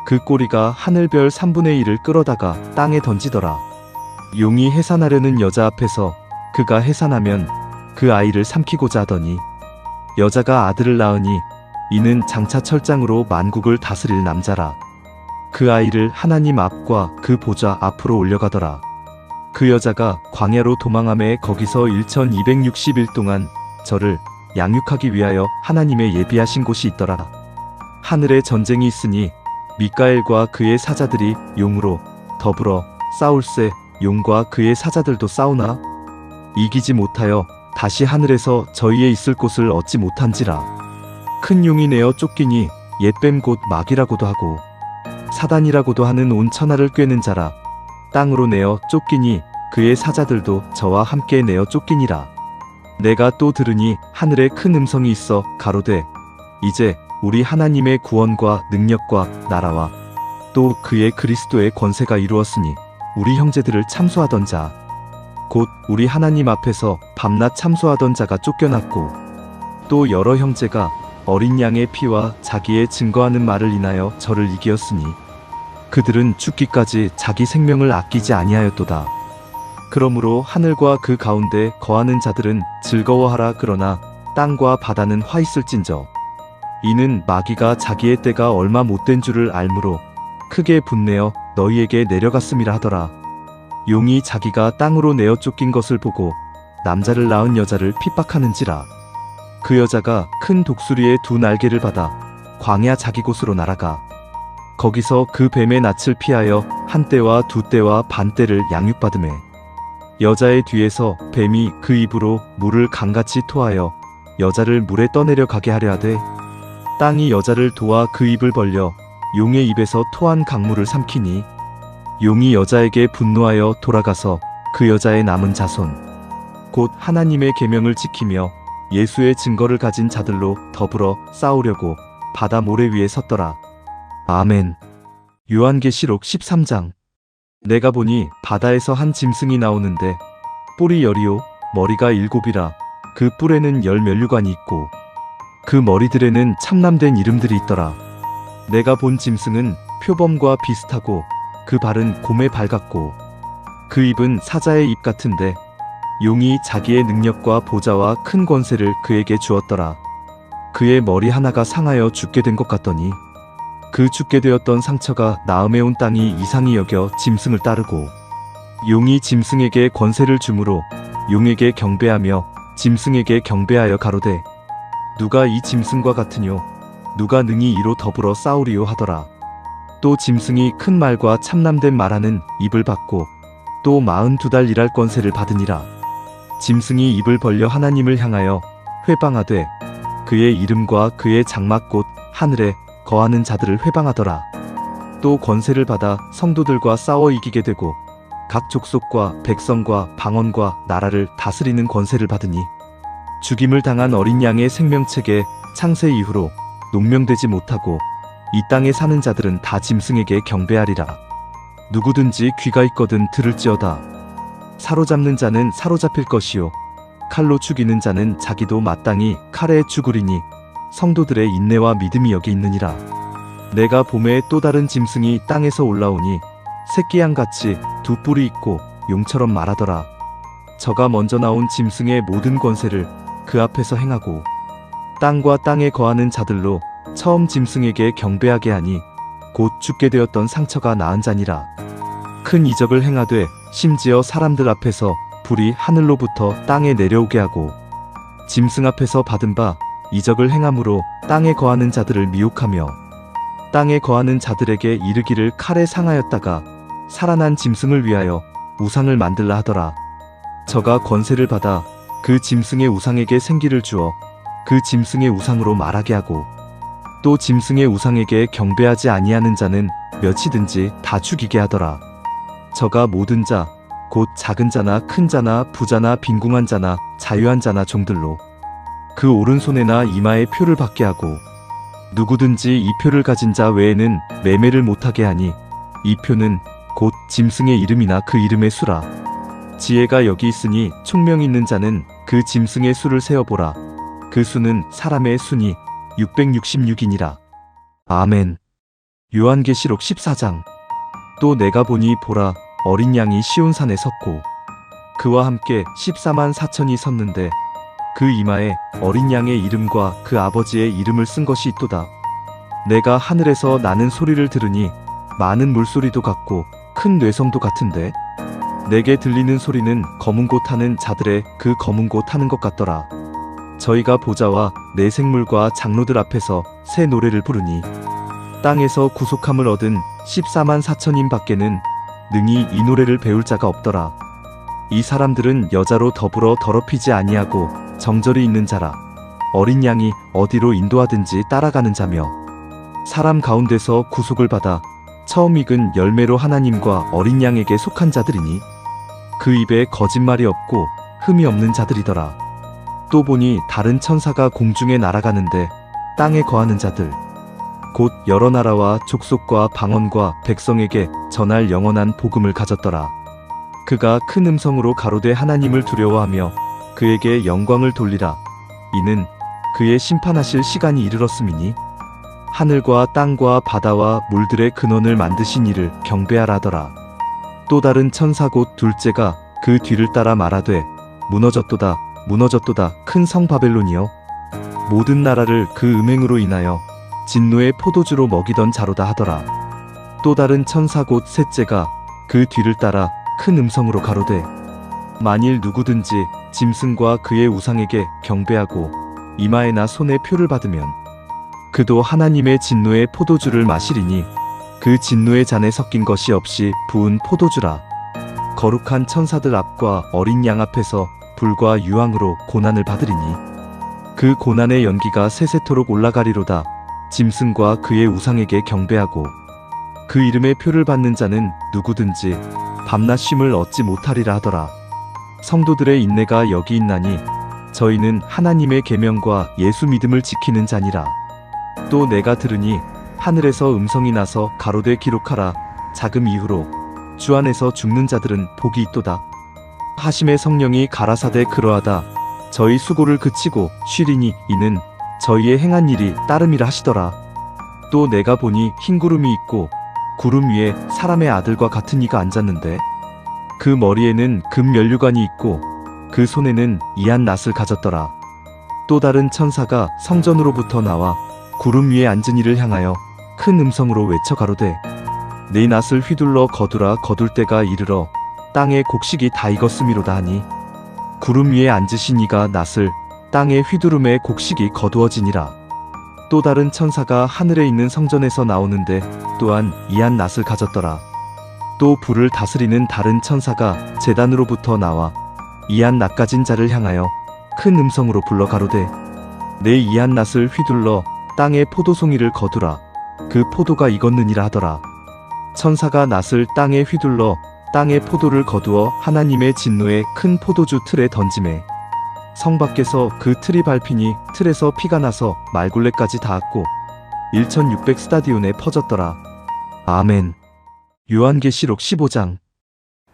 그 꼬리가 하늘별 3분의 1을 끌어다가 땅에 던지더라. 용이 해산하려는 여자 앞에서 그가 해산하면 그 아이를 삼키고자 하더니 여자가 아들을 낳으니 이는 장차 철장으로 만국을 다스릴 남자라. 그 아이를 하나님 앞과 그 보좌 앞으로 올려가더라. 그 여자가 광야로 도망하매 거기서 1260일 동안 저를 양육하기 위하여 하나님의 예비하신 곳이 있더라. 하늘에 전쟁이 있으니 미가엘과 그의 사자들이 용으로 더불어 싸울세. 용과 그의 사자들도 싸우나 이기지 못하여 다시 하늘에서 저희의 있을 곳을 얻지 못한지라. 큰 용이 내어 쫓기니 옛뱀 곧 마귀라고도 하고 사단이라고도 하는 온 천하를 꿰는 자라. 땅으로 내어 쫓기니 그의 사자들도 저와 함께 내어 쫓기니라. 내가 또 들으니 하늘에 큰 음성이 있어 가로되 이제 우리 하나님의 구원과 능력과 나라와 또 그의 그리스도의 권세가 이루었으니 우리 형제들을 참소하던 자 곧 우리 하나님 앞에서 밤낮 참소하던 자가 쫓겨났고 또 여러 형제가 어린 양의 피와 자기의 증거하는 말을 인하여 저를 이기었으니 그들은 죽기까지 자기 생명을 아끼지 아니하였도다. 그러므로 하늘과 그 가운데 거하는 자들은 즐거워하라. 그러나 땅과 바다는 화 있을진저 이는 마귀가 자기의 때가 얼마 못된 줄을 알므로 크게 분내어 너희에게 내려갔음이라 하더라. 용이 자기가 땅으로 내어 쫓긴 것을 보고 남자를 낳은 여자를 핍박하는지라. 그 여자가 큰 독수리의 2 날개를 받아 광야 자기 곳으로 날아가 거기서 그 뱀의 낯을 피하여 1때와 2때와 반때를 양육받으매 여자의 뒤에서 뱀이 그 입으로 물을 강같이 토하여 여자를 물에 떠내려 가게 하려 하되 땅이 여자를 도와 그 입을 벌려 용의 입에서 토한 강물을 삼키니 용이 여자에게 분노하여 돌아가서 그 여자의 남은 자손 곧 하나님의 계명을 지키며 예수의 증거를 가진 자들로 더불어 싸우려고 바다 모래 위에 섰더라. 아멘. 요한계시록 13장. 내가 보니 바다에서 한 짐승이 나오는데 뿔이 10이요 머리가 7이라 그 뿔에는 10 면류관이 있고 그 머리들에는 참남된 이름들이 있더라. 내가 본 짐승은 표범과 비슷하고 그 발은 곰의 발 같고 그 입은 사자의 입 같은데 용이 자기의 능력과 보좌와 큰 권세를 그에게 주었더라. 그의 머리 하나가 상하여 죽게 된 것 같더니 그 죽게 되었던 상처가 나음에 온 땅이 이상히 여겨 짐승을 따르고 용이 짐승에게 권세를 주므로 용에게 경배하며 짐승에게 경배하여 가로되 누가 이 짐승과 같으뇨 누가 능히 이로 더불어 싸우리요 하더라. 또 짐승이 큰 말과 참남된 말하는 입을 받고 또 42달 일할 권세를 받으니라. 짐승이 입을 벌려 하나님을 향하여 회방하되 그의 이름과 그의 장막 곧 하늘에 거하는 자들을 회방하더라. 또 권세를 받아 성도들과 싸워 이기게 되고 각 족속과 백성과 방언과 나라를 다스리는 권세를 받으니 죽임을 당한 어린 양의 생명책에 창세 이후로 농명되지 못하고 이 땅에 사는 자들은 다 짐승에게 경배하리라. 누구든지 귀가 있거든 들을지어다. 사로잡는 자는 사로잡힐 것이요 칼로 죽이는 자는 자기도 마땅히 칼에 죽으리니 성도들의 인내와 믿음이 여기 있느니라. 내가 봄에 또 다른 짐승이 땅에서 올라오니 새끼 양같이 두 뿔이 있고 용처럼 말하더라. 저가 먼저 나온 짐승의 모든 권세를 그 앞에서 행하고 땅과 땅에 거하는 자들로 처음 짐승에게 경배하게 하니 곧 죽게 되었던 상처가 나은 자니라. 큰 이적을 행하되 심지어 사람들 앞에서 불이 하늘로부터 땅에 내려오게 하고 짐승 앞에서 받은 바 이적을 행함으로 땅에 거하는 자들을 미혹하며 땅에 거하는 자들에게 이르기를 칼에 상하였다가 살아난 짐승을 위하여 우상을 만들라 하더라. 저가 권세를 받아 그 짐승의 우상에게 생기를 주어 그 짐승의 우상으로 말하게 하고 또 짐승의 우상에게 경배하지 아니하는 자는 몇이든지 다 죽이게 하더라. 저가 모든 자 곧 작은 자나 큰 자나 부자나 빈궁한 자나 자유한 자나 종들로 그 오른손에나 이마에 표를 받게 하고 누구든지 이 표를 가진 자 외에는 매매를 못하게 하니 이 표는 곧 짐승의 이름이나 그 이름의 수라. 지혜가 여기 있으니 총명 있는 자는 그 짐승의 수를 세어보라. 그 수는 사람의 수니 666이니라. 아멘. 요한계시록 14장. 또 내가 보니 보라, 어린 양이 시온산에 섰고 그와 함께 14만 4천이 섰는데 그 이마에 어린 양의 이름과 그 아버지의 이름을 쓴 것이 있도다. 내가 하늘에서 나는 소리를 들으니 많은 물소리도 같고 큰 뇌성도 같은데 내게 들리는 소리는 검은 곳 타는 자들의 그 검은 곳 타는 것 같더라. 저희가 보좌와 내 생물과 장로들 앞에서 새 노래를 부르니 땅에서 구속함을 얻은 14만 4천인 밖에는 능히 이 노래를 배울 자가 없더라. 이 사람들은 여자로 더불어 더럽히지 아니하고 정절이 있는 자라. 어린 양이 어디로 인도하든지 따라가는 자며 사람 가운데서 구속을 받아 처음 익은 열매로 하나님과 어린 양에게 속한 자들이니 그 입에 거짓말이 없고 흠이 없는 자들이더라. 또 보니 다른 천사가 공중에 날아가는데 땅에 거하는 자들 곧 여러 나라와 족속과 방언과 백성에게 전할 영원한 복음을 가졌더라. 그가 큰 음성으로 가로되 하나님을 두려워하며 그에게 영광을 돌리라. 이는 그의 심판하실 시간이 이르렀음이니 하늘과 땅과 바다와 물들의 근원을 만드신 이를 경배하라 하더라. 또 다른 천사 곧 둘째가 그 뒤를 따라 말하되 무너졌도다 무너졌도다 큰 성 바벨론이여 모든 나라를 그 음행으로 인하여 진노의 포도주로 먹이던 자로다 하더라. 또 다른 천사 곧 셋째가 그 뒤를 따라 큰 음성으로 가로되 만일 누구든지 짐승과 그의 우상에게 경배하고 이마에나 손에 표를 받으면 그도 하나님의 진노의 포도주를 마시리니 그 진노의 잔에 섞인 것이 없이 부은 포도주라. 거룩한 천사들 앞과 어린 양 앞에서 불과 유황으로 고난을 받으리니 그 고난의 연기가 세세토록 올라가리로다. 짐승과 그의 우상에게 경배하고 그 이름의 표를 받는 자는 누구든지 밤낮 쉼을 얻지 못하리라 하더라. 성도들의 인내가 여기 있나니 저희는 하나님의 계명과 예수 믿음을 지키는 자니라. 또 내가 들으니 하늘에서 음성이 나서 가로되 기록하라. 자금 이후로 주 안에서 죽는 자들은 복이 있도다. 하심의 성령이 가라사대 그러하다. 저희 수고를 그치고 쉬리니 이는 저희의 행한 일이 따름이라 하시더라. 또 내가 보니 흰 구름이 있고 구름 위에 사람의 아들과 같은 이가 앉았는데 그 머리에는 금 면류관이 있고 그 손에는 이한 낫을 가졌더라. 또 다른 천사가 성전으로부터 나와 구름 위에 앉은 이를 향하여 큰 음성으로 외쳐 가로되 네 낫을 휘둘러 거두라. 거둘 때가 이르러 땅의 곡식이 다 익었음이로다 하니 구름 위에 앉으신 이가 낫을 땅의 휘두름에 곡식이 거두어지니라. 또 다른 천사가 하늘에 있는 성전에서 나오는데 또한 이한 낫을 가졌더라. 또 불을 다스리는 다른 천사가 제단으로부터 나와 이한 낫 가진 자를 향하여 큰 음성으로 불러 가로되 내 이한 낫을 휘둘러 땅의 포도송이를 거두라. 그 포도가 익었느니라 하더라. 천사가 낫을 땅에 휘둘러 땅의 포도를 거두어 하나님의 진노의 큰 포도주 틀에 던지매 성 밖에서 그 틀이 밟히니 틀에서 피가 나서 말굴레까지 닿았고 1600 스타디온에 퍼졌더라. 아멘. 요한계시록 15장.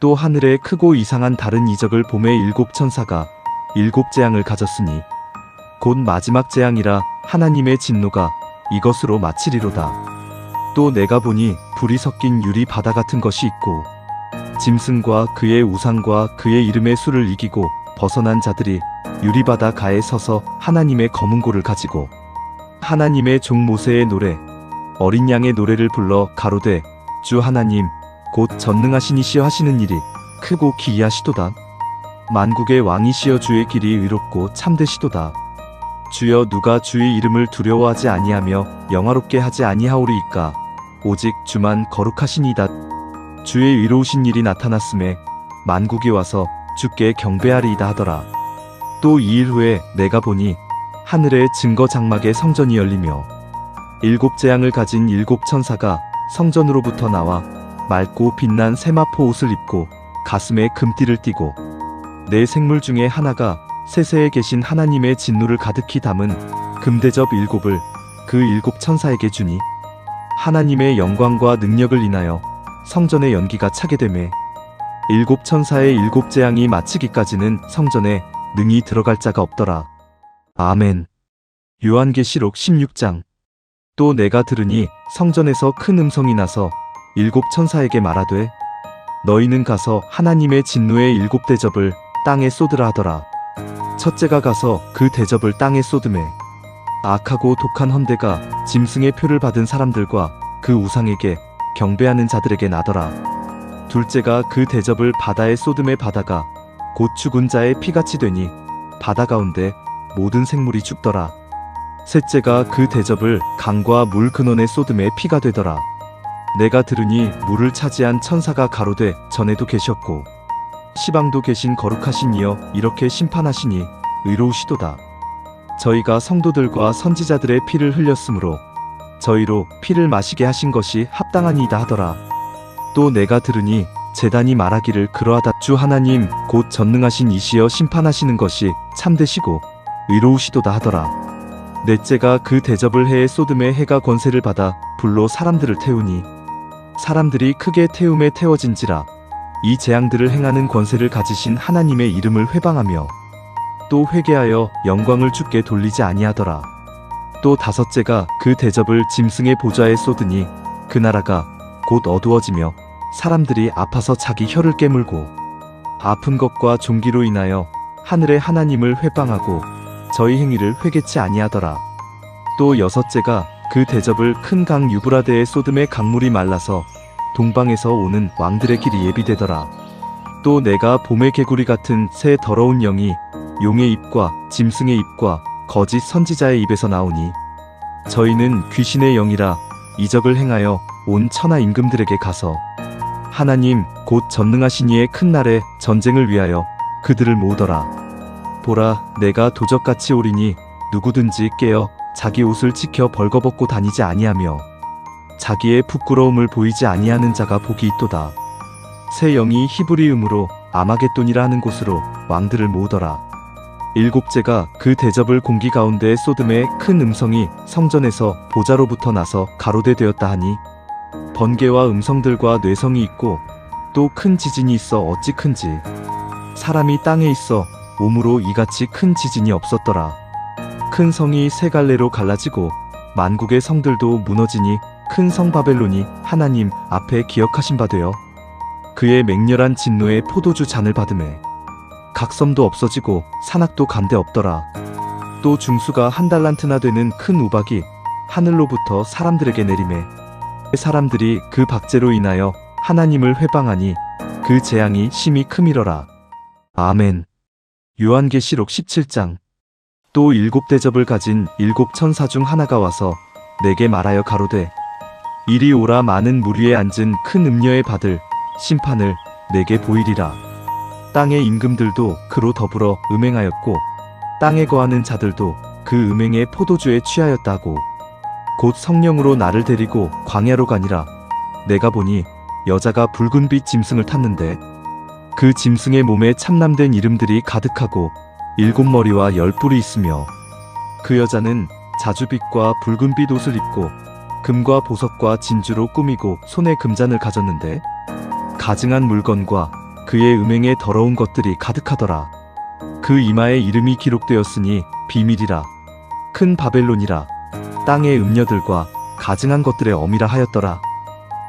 또 하늘에 크고 이상한 다른 이적을 보매 일곱 천사가 일곱 재앙을 가졌으니 곧 마지막 재앙이라 하나님의 진노가 이것으로 마치리로다. 또 내가 보니 불이 섞인 유리 바다 같은 것이 있고 짐승과 그의 우상과 그의 이름의 수를 이기고 벗어난 자들이 유리바다 가에 서서 하나님의 검은 고를 가지고 하나님의 종 모세의 노래 어린 양의 노래를 불러 가로되 주 하나님 곧 전능하신 이시여 하시는 일이 크고 기이하시도다. 만국의 왕이시여 주의 길이 의롭고 참되시도다. 주여 누가 주의 이름을 두려워하지 아니하며 영화롭게 하지 아니하오리이까. 오직 주만 거룩하시니이다. 주의 의로우신 일이 나타났음에 만국이 와서 주께 경배하리이다 하더라. 또 2일 후에 내가 보니 하늘의 증거 장막의 성전이 열리며 7 재앙을 가진 7 천사가 성전으로부터 나와 맑고 빛난 세마포 옷을 입고 가슴에 금띠를 띠고 네 생물 중에 하나가 세세에 계신 하나님의 진노를 가득히 담은 금대접 7을 그 7 천사에게 주니 하나님의 영광과 능력을 인하여 성전의 연기가 차게 되매 7 천사의 7 재앙이 마치기까지는 성전에 능히 들어갈 자가 없더라. 아멘. 요한계시록 16장. 또 내가 들으니 성전에서 큰 음성이 나서 7 천사에게 말하되 너희는 가서 하나님의 진노의 7 대접을 땅에 쏟으라 하더라. 첫째가 가서 그 대접을 땅에 쏟음에 악하고 독한 헌대가 짐승의 표를 받은 사람들과 그 우상에게 경배하는 자들에게 나더라. 둘째가 그 대접을 바다에 쏟음에 바다가 곧 죽은 자의 피같이 되니 바다 가운데 모든 생물이 죽더라. 셋째가 그 대접을 강과 물 근원에 쏟음에 피가 되더라. 내가 들으니 물을 차지한 천사가 가로되 전에도 계셨고 시방도 계신 거룩하신 이여 이렇게 심판하시니 의로우시도다. 저희가 성도들과 선지자들의 피를 흘렸으므로 저희로 피를 마시게 하신 것이 합당하니이다 하더라. 또 내가 들으니 제단이 말하기를 그러하다. 주 하나님 곧 전능하신 이시여 심판하시는 것이 참되시고 의로우시도다 하더라. 넷째가 그 대접을 해에 쏟음에 해가 권세를 받아 불로 사람들을 태우니 사람들이 크게 태움에 태워진지라. 이 재앙들을 행하는 권세를 가지신 하나님의 이름을 회방하며 또 회개하여 영광을 주께 돌리지 아니하더라. 또 다섯째가 그 대접을 짐승의 보좌에 쏟으니 그 나라가 곧 어두워지며 사람들이 아파서 자기 혀를 깨물고 아픈 것과 종기로 인하여 하늘의 하나님을 회방하고 저희 행위를 회개치 아니하더라. 또 여섯째가 그 대접을 큰 강 유브라데의 쏟음에 강물이 말라서 동방에서 오는 왕들의 길이 예비되더라. 또 내가 봄의 개구리 같은 새 더러운 영이 용의 입과 짐승의 입과 거짓 선지자의 입에서 나오니 저희는 귀신의 영이라 이적을 행하여 온 천하 임금들에게 가서 하나님 곧 전능하신 이의 큰 날에 전쟁을 위하여 그들을 모으더라. 보라 내가 도적같이 오리니 누구든지 깨어 자기 옷을 지켜 벌거벗고 다니지 아니하며 자기의 부끄러움을 보이지 아니하는 자가 복이 있도다. 새 영이 히브리음으로 아마겟돈이라 하는 곳으로 왕들을 모으더라. 일곱째가 그 대접을 공기 가운데 쏟음에 큰 음성이 성전에서 보좌로부터 나서 가로되 되었다 하니 번개와 음성들과 뇌성이 있고 또 큰 지진이 있어 어찌 큰지 사람이 땅에 있어 몸으로 이같이 큰 지진이 없었더라. 큰 성이 세 갈래로 갈라지고 만국의 성들도 무너지니 큰 성 바벨론이 하나님 앞에 기억하신 바 되어 그의 맹렬한 진노의 포도주 잔을 받음에 각 섬도 없어지고 산악도 간데 없더라. 또 중수가 1달란트나 되는 큰 우박이 하늘로부터 사람들에게 내리매 사람들이 그 박제로 인하여 하나님을 회방하니 그 재앙이 심히 크미러라. 아멘. 요한계시록 17장. 또 7 대접을 가진 7 천사 중 하나가 와서 내게 말하여 가로되 이리 오라. 많은 물 위에 앉은 큰 음녀의 받을 심판을 내게 보이리라. 땅의 임금들도 그로 더불어 음행하였고 땅에 거하는 자들도 그 음행의 포도주에 취하였다고 곧 성령으로 나를 데리고 광야로 가니라. 내가 보니 여자가 붉은빛 짐승을 탔는데 그 짐승의 몸에 참남된 이름들이 가득하고 7 머리와 10 뿔이 있으며 그 여자는 자주빛과 붉은빛 옷을 입고 금과 보석과 진주로 꾸미고 손에 금잔을 가졌는데 가증한 물건과 그의 음행에 더러운 것들이 가득하더라. 그 이마에 이름이 기록되었으니 비밀이라. 큰 바벨론이라 땅의 음녀들과 가증한 것들의 어미라 하였더라.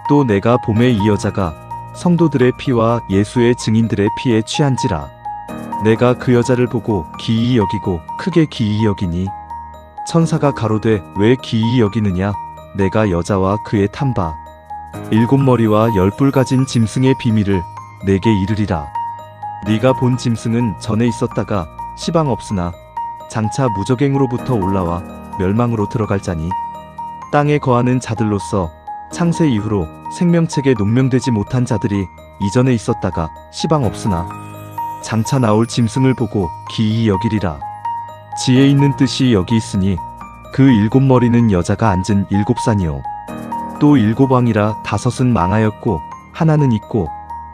또 내가 봄에 이 여자가 성도들의 피와 예수의 증인들의 피에 취한지라. 내가 그 여자를 보고 기이히 여기고 크게 기이히 여기니 천사가 가로되 왜 기이히 여기느냐. 내가 여자와 그의 탐바 7머리와 10뿔 가진 짐승의 비밀을 내게 이르리라. 네가 본 짐승은 전에 있었다가 시방 없으나 장차 무적행으로부터 올라와 멸망으로 들어갈 자니 땅에 거하는 자들로서 창세 이후로 생명책에 논명되지 못한 자들이 이전에 있었다가 시방 없으나 장차 나올 짐승을 보고 기이히 여기리라. 지혜 있는 뜻이 여기 있으니 그 7머리는 여자가 앉은 7산이요 또 7왕이라 5은 망하였고 하나는 있고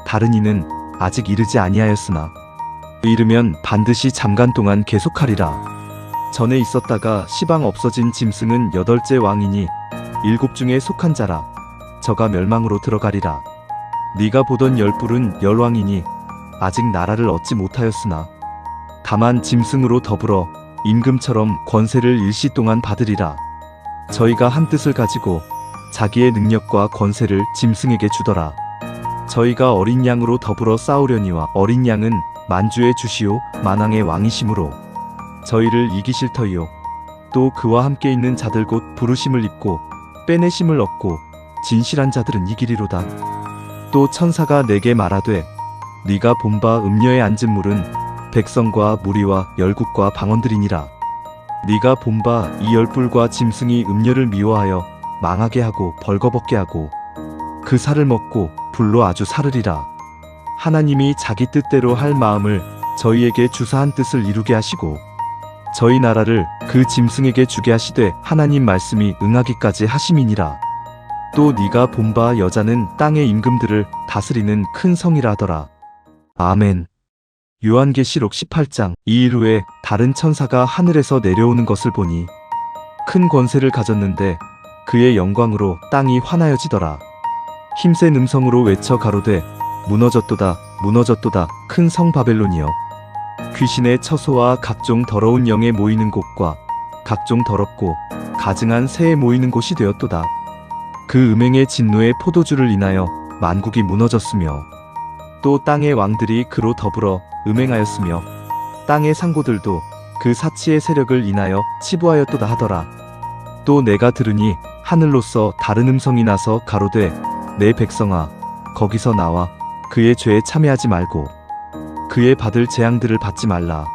다른 이는 아직 이르지 아니하였으나 이르면 반드시 잠깐 동안 계속하리라. 전에 있었다가 시방 없어진 짐승은 8째 왕이니 7 중에 속한 자라. 저가 멸망으로 들어가리라. 네가 보던 10뿔은 10왕이니 아직 나라를 얻지 못하였으나 다만 짐승으로 더불어 임금처럼 권세를 일시 동안 받으리라. 저희가 한 뜻을 가지고 자기의 능력과 권세를 짐승에게 주더라. 저희가 어린 양으로 더불어 싸우려니와 어린 양은 만주의 주시오 만왕의 왕이심으로 저희를 이기실 터이요 또 그와 함께 있는 자들 곧 부르심을 입고 빼내심을 얻고 진실한 자들은 이기리로다. 또 천사가 내게 말하되 네가 본 바 음녀에 앉은 물은 백성과 무리와 열국과 방언들이니라. 네가 본 바 이 10뿔과 짐승이 음녀를 미워하여 망하게 하고 벌거벗게 하고 그 살을 먹고 불로 아주 사르리라. 하나님이 자기 뜻대로 할 마음을 저희에게 주사한 뜻을 이루게 하시고 저희 나라를 그 짐승에게 주게 하시되 하나님 말씀이 응하기까지 하심이니라. 또 네가 본 바 여자는 땅의 임금들을 다스리는 큰 성이라 하더라. 아멘. 요한계시록 18장. 이 일 후에 다른 천사가 하늘에서 내려오는 것을 보니 큰 권세를 가졌는데 그의 영광으로 땅이 환하여지더라. 힘센 음성으로 외쳐 가로되 무너졌도다 무너졌도다 큰 성 바벨론이여 귀신의 처소와 각종 더러운 영에 모이는 곳과 각종 더럽고 가증한 새에 모이는 곳이 되었도다. 그 음행의 진노의 포도주를 인하여 만국이 무너졌으며 또 땅의 왕들이 그로 더불어 음행하였으며 땅의 상고들도 그 사치의 세력을 인하여 치부하였도다 하더라. 또 내가 들으니 하늘로서 다른 음성이 나서 가로되 내 백성아 거기서 나와 그의 죄에 참여하지 말고 그의 받을 재앙들을 받지 말라.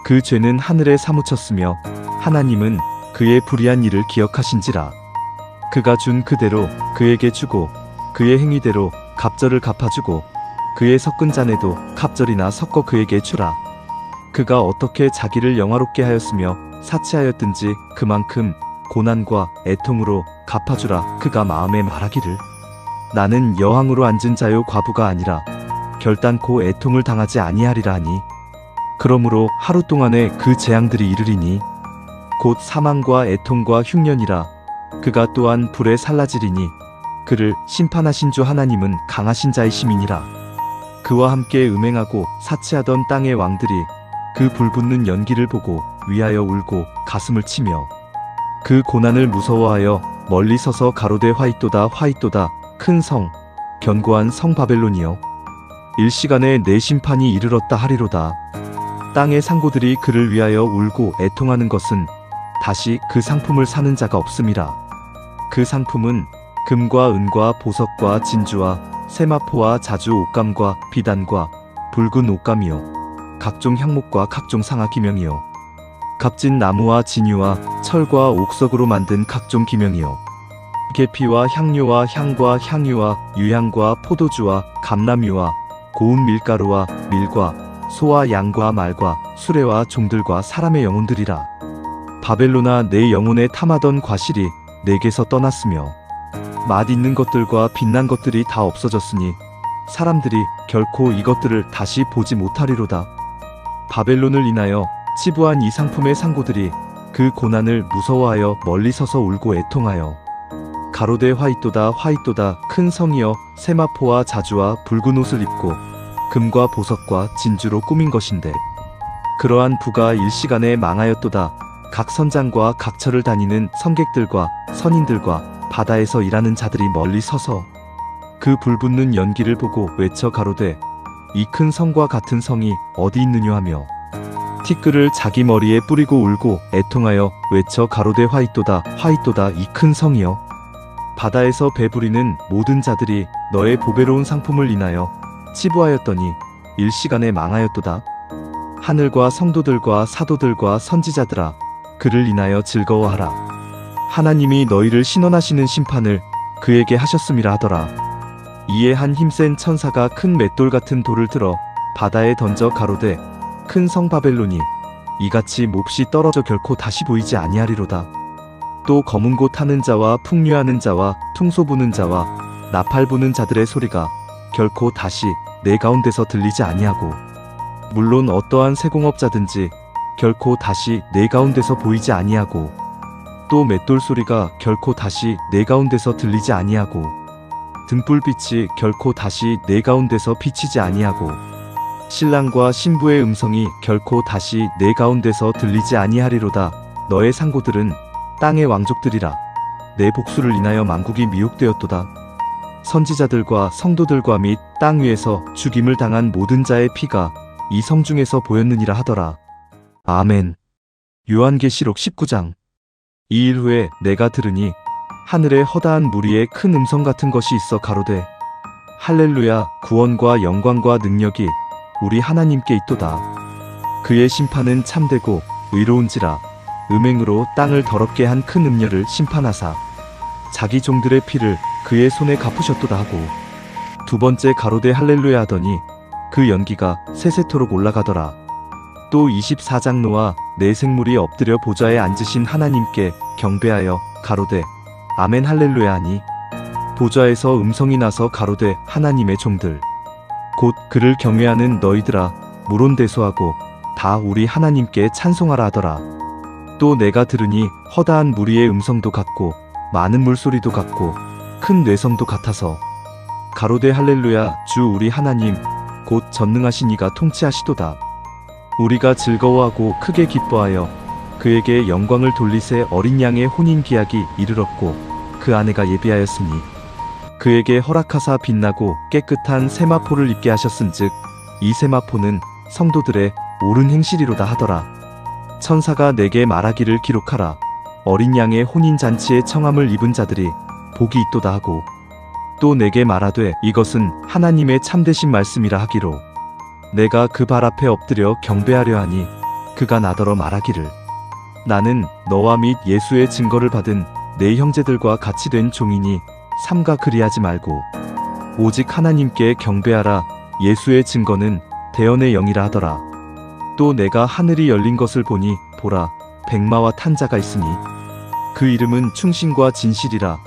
그 죄는 하늘에 사무쳤으며 하나님은 그의 불의한 일을 기억하신지라. 그가 준 그대로 그에게 주고 그의 행위대로 갑절을 갚아주고 그의 섞은 잔에도 갑절이나 섞어 그에게 주라. 그가 어떻게 자기를 영화롭게 하였으며 사치하였든지 그만큼 고난과 애통으로 갚아주라. 그가 마음에 말하기를 나는 여왕으로 앉은 자요 과부가 아니라 결단코 애통을 당하지 아니하리라 하니 그러므로 하루 동안에 그 재앙들이 이르리니 곧 사망과 애통과 흉년이라. 그가 또한 불에 살라지리니 그를 심판하신 주 하나님은 강하신 자의 심이니라. 그와 함께 음행하고 사치하던 땅의 왕들이 그 불붙는 연기를 보고 위하여 울고 가슴을 치며 그 고난을 무서워하여 멀리 서서 가로되 화이또다 화이또다 큰 성 견고한 성 바벨론이여 일시간에 내 심판이 이르렀다 하리로다. 땅의 상고들이 그를 위하여 울고 애통하는 것은 다시 그 상품을 사는 자가 없음이라. 그 상품은 금과 은과 보석과 진주와 세마포와 자주 옷감과 비단과 붉은 옷감이요 각종 향목과 각종 상아 기명이요 값진 나무와 진유와 철과 옥석으로 만든 각종 기명이요 계피와 향료와 향과 향유와 유향과 포도주와 감람유와 고운 밀가루와 밀과 소와 양과 말과 수레와 종들과 사람의 영혼들이라. 바벨론아 내 영혼에 탐하던 과실이 내게서 떠났으며 맛있는 것들과 빛난 것들이 다 없어졌으니 사람들이 결코 이것들을 다시 보지 못하리로다. 바벨론을 인하여 치부한 이 상품의 상고들이 그 고난을 무서워하여 멀리 서서 울고 애통하여 가로되 화이또다 화이또다 큰 성이여 세마포와 자주와 붉은 옷을 입고 금과 보석과 진주로 꾸민 것인데 그러한 부가 일시간에 망하였도다. 각 선장과 각처를 다니는 선객들과 선인들과 바다에서 일하는 자들이 멀리 서서 그 불붙는 연기를 보고 외쳐 가로되 이 큰 성과 같은 성이 어디 있느냐 하며 티끌을 자기 머리에 뿌리고 울고 애통하여 외쳐 가로되 화이또다 화이또다 이 큰 성이여. 바다에서 배부리는 모든 자들이 너의 보배로운 상품을 인하여 치부하였더니 일시간에 망하였도다. 하늘과 성도들과 사도들과 선지자들아 그를 인하여 즐거워하라. 하나님이 너희를 신원하시는 심판을 그에게 하셨음이라 하더라. 이에 한 힘센 천사가 큰 맷돌 같은 돌을 들어 바다에 던져 가로되 큰 성 바벨론이 이같이 몹시 떨어져 결코 다시 보이지 아니하리로다. 또 검은 고 타는 자와 풍류하는 자와 퉁소 부는 자와 나팔 부는 자들의 소리가 결코 다시 내 가운데서 들리지 아니하고 물론 어떠한 세공업자든지 결코 다시 내 가운데서 보이지 아니하고 또 맷돌 소리가 결코 다시 내 가운데서 들리지 아니하고 등불빛이 결코 다시 내 가운데서 비치지 아니하고 신랑과 신부의 음성이 결코 다시 내 가운데서 들리지 아니하리로다. 너의 상고들은 땅의 왕족들이라. 내 복수를 인하여 만국이 미혹되었도다. 선지자들과 성도들과 및 땅 위에서 죽임을 당한 모든 자의 피가 이 성 중에서 보였느니라 하더라. 아멘. 요한계시록 19장. 이 일 후에 내가 들으니 하늘에 허다한 무리의 큰 음성 같은 것이 있어 가로되 할렐루야 구원과 영광과 능력이 우리 하나님께 있도다. 그의 심판은 참되고 의로운지라. 음행으로 땅을 더럽게 한 큰 음녀를 심판하사 자기 종들의 피를 그의 손에 갚으셨도다 하고 두 번째 가로되 할렐루야 하더니 그 연기가 세세토록 올라가더라. 또 24장로와 네 생물이 엎드려 보좌에 앉으신 하나님께 경배하여 가로되 아멘 할렐루야 하니 보좌에서 음성이 나서 가로되 하나님의 종들 곧 그를 경외하는 너희들아 물온대소하고 다 우리 하나님께 찬송하라 하더라. 또 내가 들으니 허다한 무리의 음성도 같고 많은 물소리도 같고 큰 뇌성도 같아서 가로되 할렐루야 주 우리 하나님 곧 전능하신 이가 통치하시도다. 우리가 즐거워하고 크게 기뻐하여 그에게 영광을 돌리세. 어린 양의 혼인 기약이 이르렀고 그 아내가 예비하였으니 그에게 허락하사 빛나고 깨끗한 세마포를 입게 하셨은즉 이 세마포는 성도들의 옳은 행실이로다 하더라. 천사가 내게 말하기를 기록하라. 어린 양의 혼인 잔치에 청함을 입은 자들이 복이 있도다 하고 또 내게 말하되 이것은 하나님의 참되신 말씀이라 하기로 내가 그 발 앞에 엎드려 경배하려 하니 그가 나더러 말하기를 나는 너와 및 예수의 증거를 받은 내 형제들과 같이 된 종이니 삼가 그리하지 말고 오직 하나님께 경배하라. 예수의 증거는 대언의 영이라 하더라. 또 내가 하늘이 열린 것을 보니 보라 백마와 탄 자가 있으니 그 이름은 충신과 진실이라.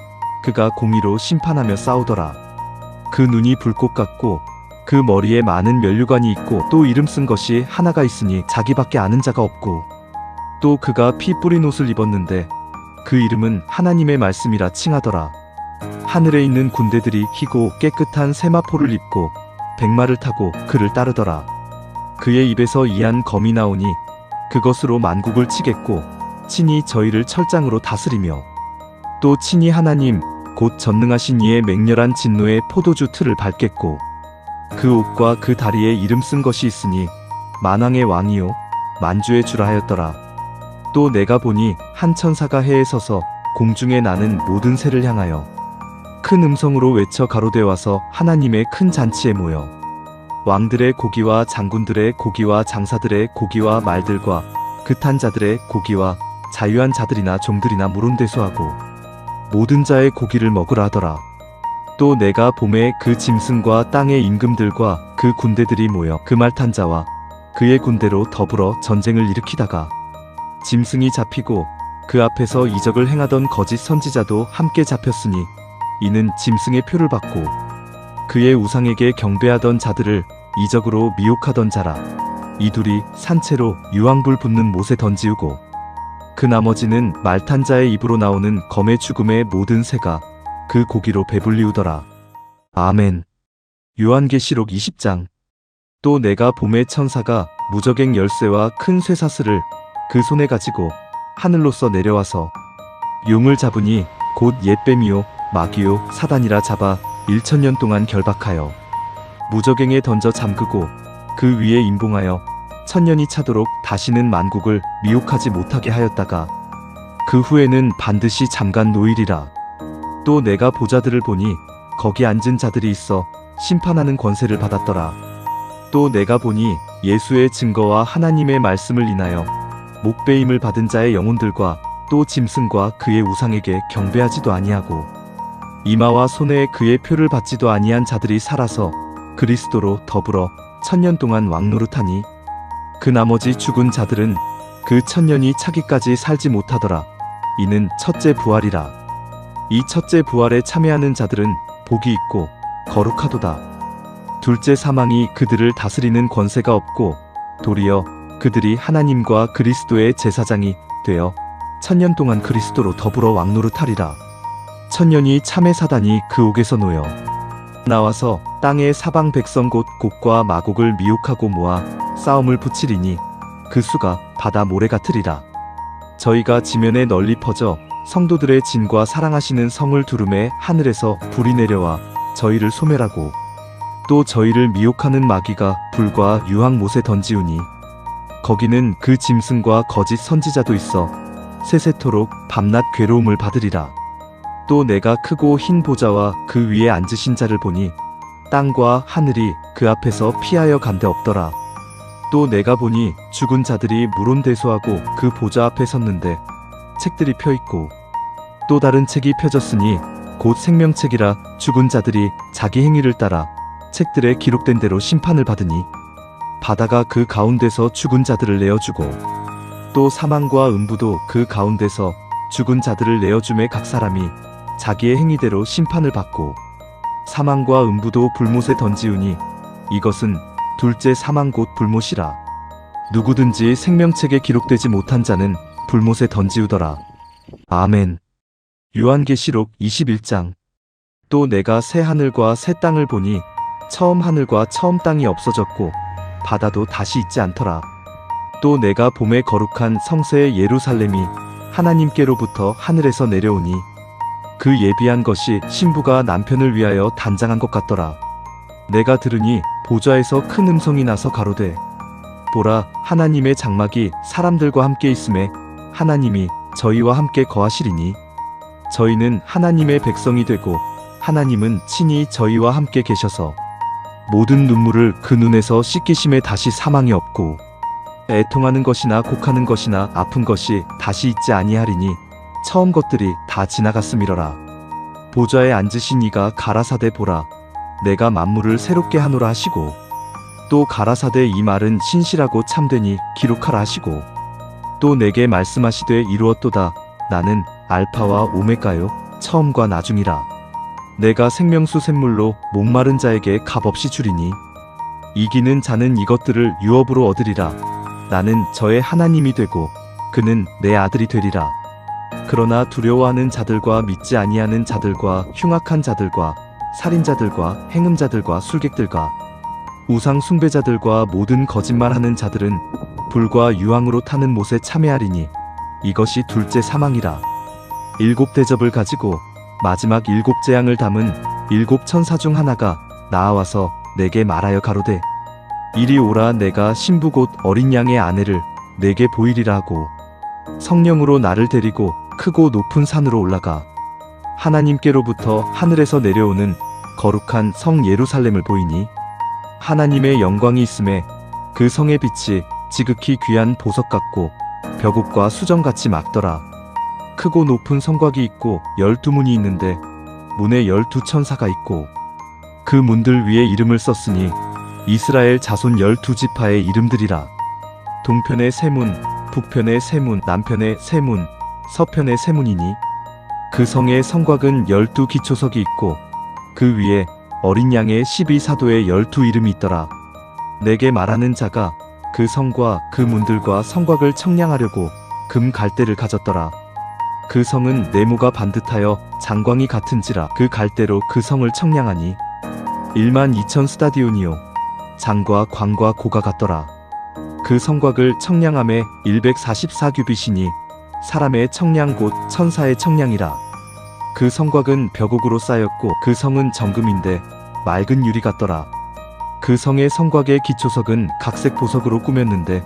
그가 공의로 심판하며 싸우더라. 그 눈이 불꽃 같고 그 머리에 많은 면류관이 있고 또 이름 쓴 것이 하나가 있으니 자기밖에 아는 자가 없고 또 그가 피 뿌린 옷을 입었는데 그 이름은 하나님의 말씀이라 칭하더라. 하늘에 있는 군대들이 희고 깨끗한 세마포를 입고 백마를 타고 그를 따르더라. 그의 입에서 이한 검이 나오니 그것으로 만국을 치겠고 친히 저희를 철장으로 다스리며 또 친히 하나님 곧 전능하신 이의 맹렬한 진노의 포도주 틀을 밟겠고 그 옷과 그 다리에 이름 쓴 것이 있으니 만왕의 왕이요 만주의 주라 하였더라. 또 내가 보니 한 천사가 해에 서서 공중에 나는 모든 새를 향하여 큰 음성으로 외쳐 가로되 와서 하나님의 큰 잔치에 모여 왕들의 고기와 장군들의 고기와 장사들의 고기와 말들과 그 탄 자들의 고기와 자유한 자들이나 종들이나 물온대소하고 모든 자의 고기를 먹으라 하더라. 또 내가 봄에 그 짐승과 땅의 임금들과 그 군대들이 모여 그 말 탄 자와 그의 군대로 더불어 전쟁을 일으키다가 짐승이 잡히고 그 앞에서 이적을 행하던 거짓 선지자도 함께 잡혔으니 이는 짐승의 표를 받고 그의 우상에게 경배하던 자들을 이적으로 미혹하던 자라. 이 둘이 산채로 유황불 붙는 못에 던지우고 그 나머지는 말탄 자의 입으로 나오는 검의 죽음의 모든 새가 그 고기로 배불리우더라. 아멘. 요한계시록 20장. 또 내가 봄의 천사가 무저갱 열쇠와 큰 쇠사슬을 그 손에 가지고 하늘로서 내려와서 용을 잡으니 곧 옛뱀이요 마귀요 사단이라 잡아 1000년 동안 결박하여 무저갱에 던져 잠그고 그 위에 임봉하여 1000년이 차도록 다시는 만국을 미혹하지 못하게 하였다가 그 후에는 반드시 잠깐 놓이리라. 또 내가 보좌들을 보니 거기 앉은 자들이 있어 심판하는 권세를 받았더라. 또 내가 보니 예수의 증거와 하나님의 말씀을 인하여 목배임을 받은 자의 영혼들과 또 짐승과 그의 우상에게 경배하지도 아니하고 이마와 손에 그의 표를 받지도 아니한 자들이 살아서 그리스도로 더불어 1000년 동안 왕노릇하니 그 나머지 죽은 자들은 그 1000년이 차기까지 살지 못하더라. 이는 첫째 부활이라. 이 첫째 부활에 참여하는 자들은 복이 있고 거룩하도다. 둘째 사망이 그들을 다스리는 권세가 없고 도리어 그들이 하나님과 그리스도의 제사장이 되어 1000년 동안 그리스도로 더불어 왕노릇하리라. 1000년이 참의 사단이 그 옥에서 놓여 나와서 땅의 사방 백성 곧 곡과 마곡을 미혹하고 모아 싸움을 붙이리니 그 수가 바다 모래 같으리라. 저희가 지면에 널리 퍼져 성도들의 진과 사랑하시는 성을 두름에 하늘에서 불이 내려와 저희를 소멸하고 또 저희를 미혹하는 마귀가 불과 유황못에 던지우니 거기는 그 짐승과 거짓 선지자도 있어 세세토록 밤낮 괴로움을 받으리라. 또 내가 크고 흰 보좌와 그 위에 앉으신 자를 보니 땅과 하늘이 그 앞에서 피하여 간데 없더라. 또 내가 보니 죽은 자들이 무론대소하고 그 보좌 앞에 섰는데 책들이 펴있고 또 다른 책이 펴졌으니 곧 생명책이라. 죽은 자들이 자기 행위를 따라 책들에 기록된 대로 심판을 받으니 바다가 그 가운데서 죽은 자들을 내어주고 또 사망과 음부도 그 가운데서 죽은 자들을 내어줌에 각 사람이 자기의 행위대로 심판을 받고 사망과 음부도 불못에 던지우니 이것은 둘째 사망 곧 불못이라. 누구든지 생명책에 기록되지 못한 자는 불못에 던지우더라. 아멘. 요한계시록 21장. 또 내가 새 하늘과 새 땅을 보니 처음 하늘과 처음 땅이 없어졌고 바다도 다시 있지 않더라. 또 내가 봄에 거룩한 성새 예루살렘이 하나님께로부터 하늘에서 내려오니 그 예비한 것이 신부가 남편을 위하여 단장한 것 같더라. 내가 들으니 보좌에서 큰 음성이 나서 가로되 보라, 하나님의 장막이 사람들과 함께 있음에 하나님이 저희와 함께 거하시리니 저희는 하나님의 백성이 되고 하나님은 친히 저희와 함께 계셔서 모든 눈물을 그 눈에서 씻기심에 다시 사망이 없고 애통하는 것이나 곡하는 것이나 아픈 것이 다시 있지 아니하리니 처음 것들이 다 지나갔음이러라. 보좌에 앉으신 이가 가라사대 보라, 내가 만물을 새롭게 하노라 하시고 또 가라사대 이 말은 신실하고 참되니 기록하라 하시고 또 내게 말씀하시되 이루었도다. 나는 알파와 오메가요 처음과 나중이라. 내가 생명수 샘물로 목마른 자에게 값없이 주리니 이기는 자는 이것들을 유업으로 얻으리라. 나는 저의 하나님이 되고 그는 내 아들이 되리라. 그러나 두려워하는 자들과 믿지 아니하는 자들과 흉악한 자들과 살인자들과 행음자들과 술객들과 우상 숭배자들과 모든 거짓말하는 자들은 불과 유황으로 타는 못에 참여하리니 이것이 둘째 사망이라. 일곱 대접을 가지고 마지막 일곱 재앙을 담은 일곱 천사 중 하나가 나와서 내게 말하여 가로되 이리 오라. 내가 신부 곧 어린 양의 아내를 내게 보이리라 하고 성령으로 나를 데리고 크고 높은 산으로 올라가 하나님께로부터 하늘에서 내려오는 거룩한 성 예루살렘을 보이니 하나님의 영광이 있음에 그 성의 빛이 지극히 귀한 보석 같고 벽옥과 수정같이 맑더라. 크고 높은 성곽이 있고 12문이 있는데 문에 12천사가 있고 그 문들 위에 이름을 썼으니 이스라엘 자손 12지파의 이름들이라. 동편의 세 문, 북편의 세 문, 남편의 세 문, 서편의 세 문이니 그 성의 성곽은 12기초석이 있고 그 위에 어린 양의 12사도의 12 이름이 있더라. 내게 말하는 자가 그 성과 그 문들과 성곽을 청량하려고 금 갈대를 가졌더라. 그 성은 네모가 반듯하여 장광이 같은지라 그 갈대로 그 성을 청량하니 12000 스타디온이요 장과 광과 고가 같더라. 그 성곽을 청량함에 144규빗이니 사람의 청량 곧 천사의 청량이라. 그 성곽은 벽옥으로 쌓였고 그 성은 정금인데 맑은 유리 같더라. 그 성의 성곽의 기초석은 각색 보석으로 꾸몄는데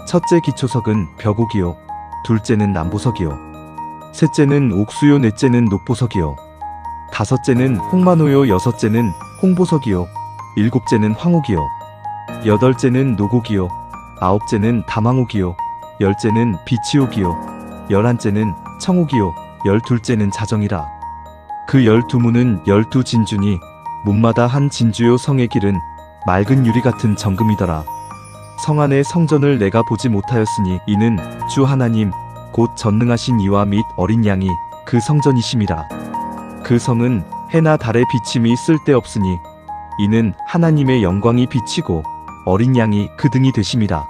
첫째 기초석은 벽옥이요, 둘째는 남보석이요, 셋째는 옥수요, 넷째는 녹보석이요, 다섯째는 홍마노요, 여섯째는 홍보석이요, 일곱째는 황옥이요, 여덟째는 노곡이요, 아홉째는 담황옥이요, 열째는 비치옥이요, 열한째는 청옥이요, 열둘째는 자정이라. 그 12문은 12진주니 문마다 한 진주요. 성의 길은 맑은 유리 같은 정금이더라. 성 안의 성전을 내가 보지 못하였으니 이는 주 하나님 곧 전능하신 이와 및 어린 양이 그 성전이심이라. 그 성은 해나 달의 비침이 쓸데없으니 이는 하나님의 영광이 비치고 어린 양이 그 등이 되심이라.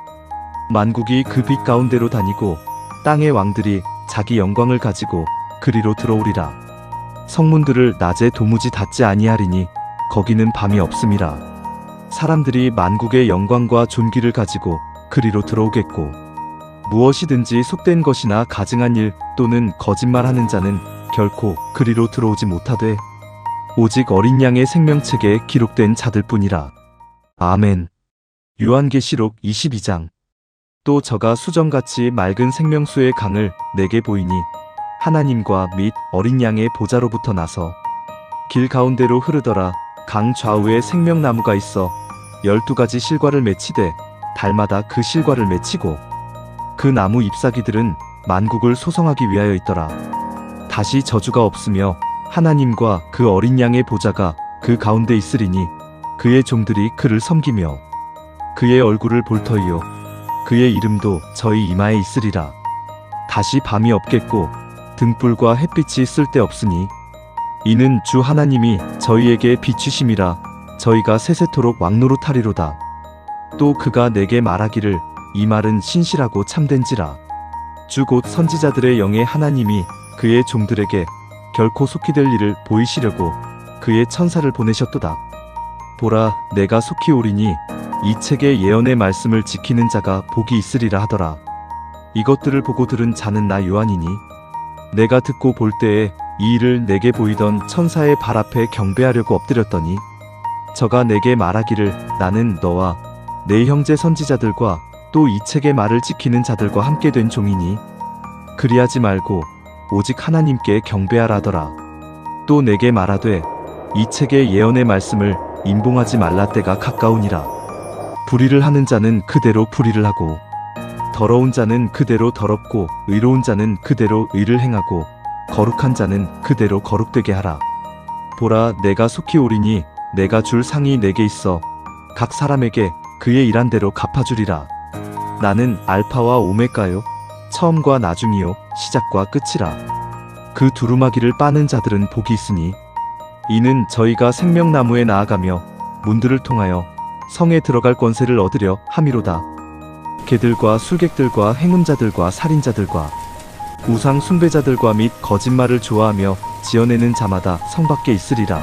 만국이 그 빛 가운데로 다니고 땅의 왕들이 자기 영광을 가지고 그리로 들어오리라. 성문들을 낮에 도무지 닫지 아니하리니 거기는 밤이 없음이라. 사람들이 만국의 영광과 존귀를 가지고 그리로 들어오겠고 무엇이든지 속된 것이나 가증한 일 또는 거짓말하는 자는 결코 그리로 들어오지 못하되 오직 어린 양의 생명책에 기록된 자들뿐이라. 아멘. 요한계시록 22장. 또 저가 수정같이 맑은 생명수의 강을 내게 보이니 하나님과 및 어린 양의 보좌로부터 나서 길 가운데로 흐르더라. 강 좌우에 생명나무가 있어 12가지 실과를 맺히되 달마다 그 실과를 맺히고 그 나무 잎사귀들은 만국을 소성하기 위하여 있더라. 다시 저주가 없으며 하나님과 그 어린 양의 보좌가 그 가운데 있으리니 그의 종들이 그를 섬기며 그의 얼굴을 볼 터이요 그의 이름도 저희 이마에 있으리라. 다시 밤이 없겠고 등불과 햇빛이 쓸데없으니 이는 주 하나님이 저희에게 비추심이라. 저희가 세세토록 왕노릇하리로다. 또 그가 내게 말하기를 이 말은 신실하고 참된지라. 주 곧 선지자들의 영의 하나님이 그의 종들에게 결코 속히 될 일을 보이시려고 그의 천사를 보내셨도다. 보라, 내가 속히 오리니 이 책의 예언의 말씀을 지키는 자가 복이 있으리라 하더라. 이것들을 보고 들은 자는 나 요한이니 내가 듣고 볼 때에 이 일을 내게 보이던 천사의 발 앞에 경배하려고 엎드렸더니 저가 내게 말하기를 나는 너와 내 형제 선지자들과 또 이 책의 말을 지키는 자들과 함께 된 종이니 그리하지 말고 오직 하나님께 경배하라 하더라. 또 내게 말하되 이 책의 예언의 말씀을 임봉하지 말라. 때가 가까우니라. 불의를 하는 자는 그대로 불의를 하고 더러운 자는 그대로 더럽고 의로운 자는 그대로 의를 행하고 거룩한 자는 그대로 거룩되게 하라. 보라, 내가 속히 오리니 내가 줄 상이 내게 있어 각 사람에게 그의 일한 대로 갚아주리라. 나는 알파와 오메가요 처음과 나중이요 시작과 끝이라. 그 두루마기를 빠는 자들은 복이 있으니 이는 저희가 생명나무에 나아가며 문들을 통하여 성에 들어갈 권세를 얻으려 함이로다. 개들과 술객들과 행음자들과 살인자들과 우상 숭배자들과 및 거짓말을 좋아하며 지어내는 자마다 성 밖에 있으리라.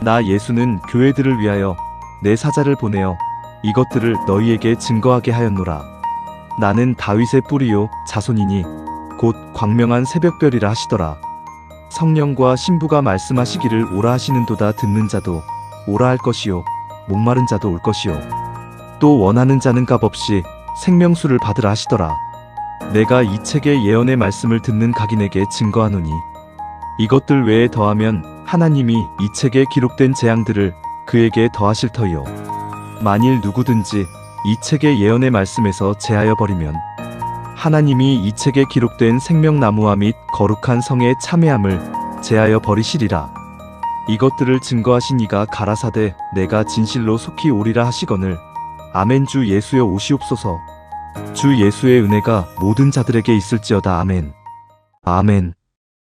나 예수는 교회들을 위하여 내 사자를 보내어 이것들을 너희에게 증거하게 하였노라. 나는 다윗의 뿌리요 자손이니 곧 광명한 새벽별이라 하시더라. 성령과 신부가 말씀하시기를 오라 하시는도다. 듣는 자도 오라 할 것이요 목마른 자도 올 것이요 또 원하는 자는 값없이 생명수를 받으라 하시더라. 내가 이 책의 예언의 말씀을 듣는 각인에게 증거하노니 이것들 외에 더하면 하나님이 이 책에 기록된 재앙들을 그에게 더하실 터이요 만일 누구든지 이 책의 예언의 말씀에서 제하여 버리면 하나님이 이 책에 기록된 생명나무와 및 거룩한 성의 참회함을 제하여 버리시리라. 이것들을 증거하신 이가 가라사대 내가 진실로 속히 오리라 하시거늘 아멘. 주 예수여 오시옵소서. 주 예수의 은혜가 모든 자들에게 있을지어다. 아멘. 아멘.